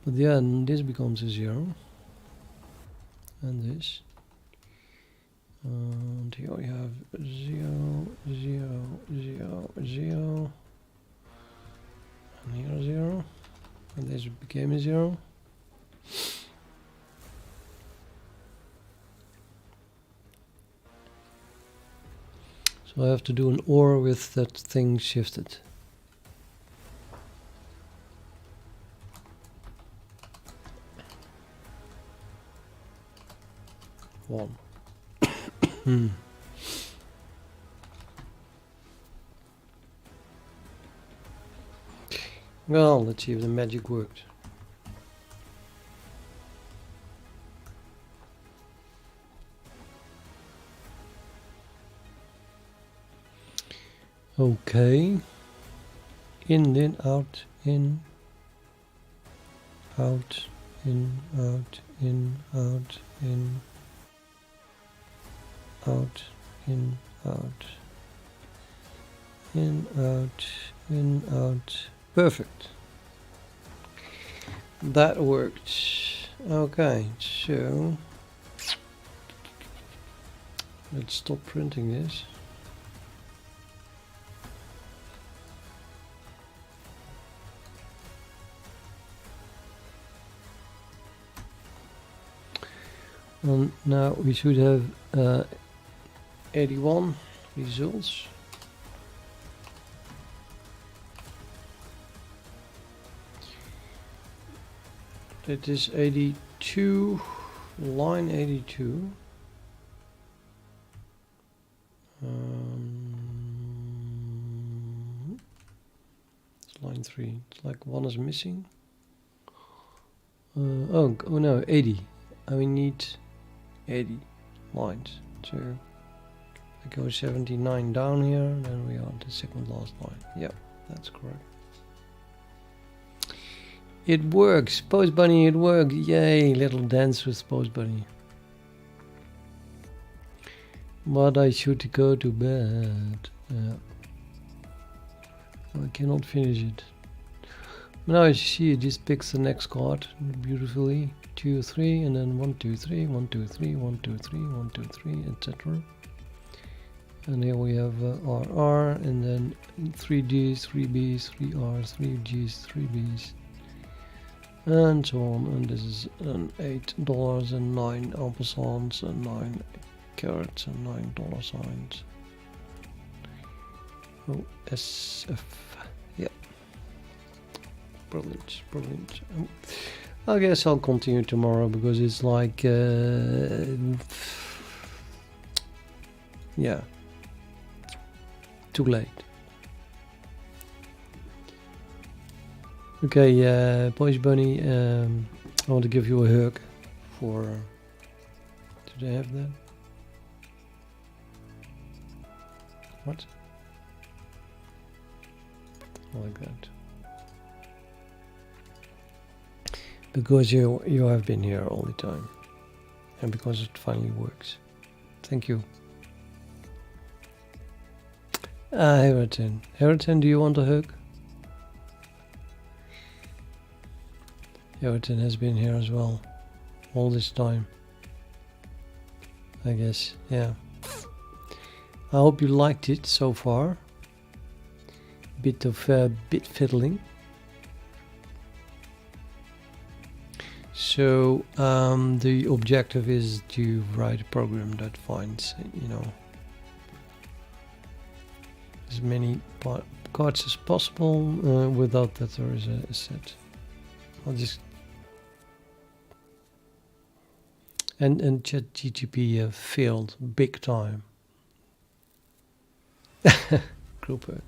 But then this becomes a 0, and this, and here we have 0, 0, 0, 0, and here 0, and this became a 0. So I have to do an OR with that thing shifted. One. Well, let's see if the magic worked. Okay. In, then out, in, out, in, out, in, out, in, out, in, out, in, out, in, out. Perfect. That worked. Okay, so let's stop printing this. Now we should have 81 results. It is 82, line 82. It's line 3. It's like one is missing. Oh no, 80. We need 80 lines. So I go 79 down here, then we are on the second last line. Yep, that's correct. It works, Post Bunny, it works. Yay, little dance with Post Bunny. But I should go to bed. I cannot finish it. Now as you see, it just picks the next card beautifully. 2, 3, and then 1, 2, 3, 1, 2, 3, 1, 2, 3, 1, 2, 3, etc. And here we have RR, and then 3 Ds, 3 Bs, 3 Rs, 3 Gs, 3 Bs, and so on. And this is an $8 and 9 ampersands and 9 carats and $9 signs. Oh, SF. Yeah. Brilliant, brilliant. I guess I'll continue tomorrow because it's like, yeah, too late. Okay, Post Bunny, I want to give you a hug for, did I have that? What? Like that. Because you have been here all the time, and because it finally works. Thank you. Heriton. Heriton, do you want a hug? Heriton has been here as well, all this time. I guess, yeah. I hope you liked it so far. Bit of bit fiddling. So the objective is to write a program that finds, as many cards as possible without that there is a set. I'll just and chatgpt failed big time. Group.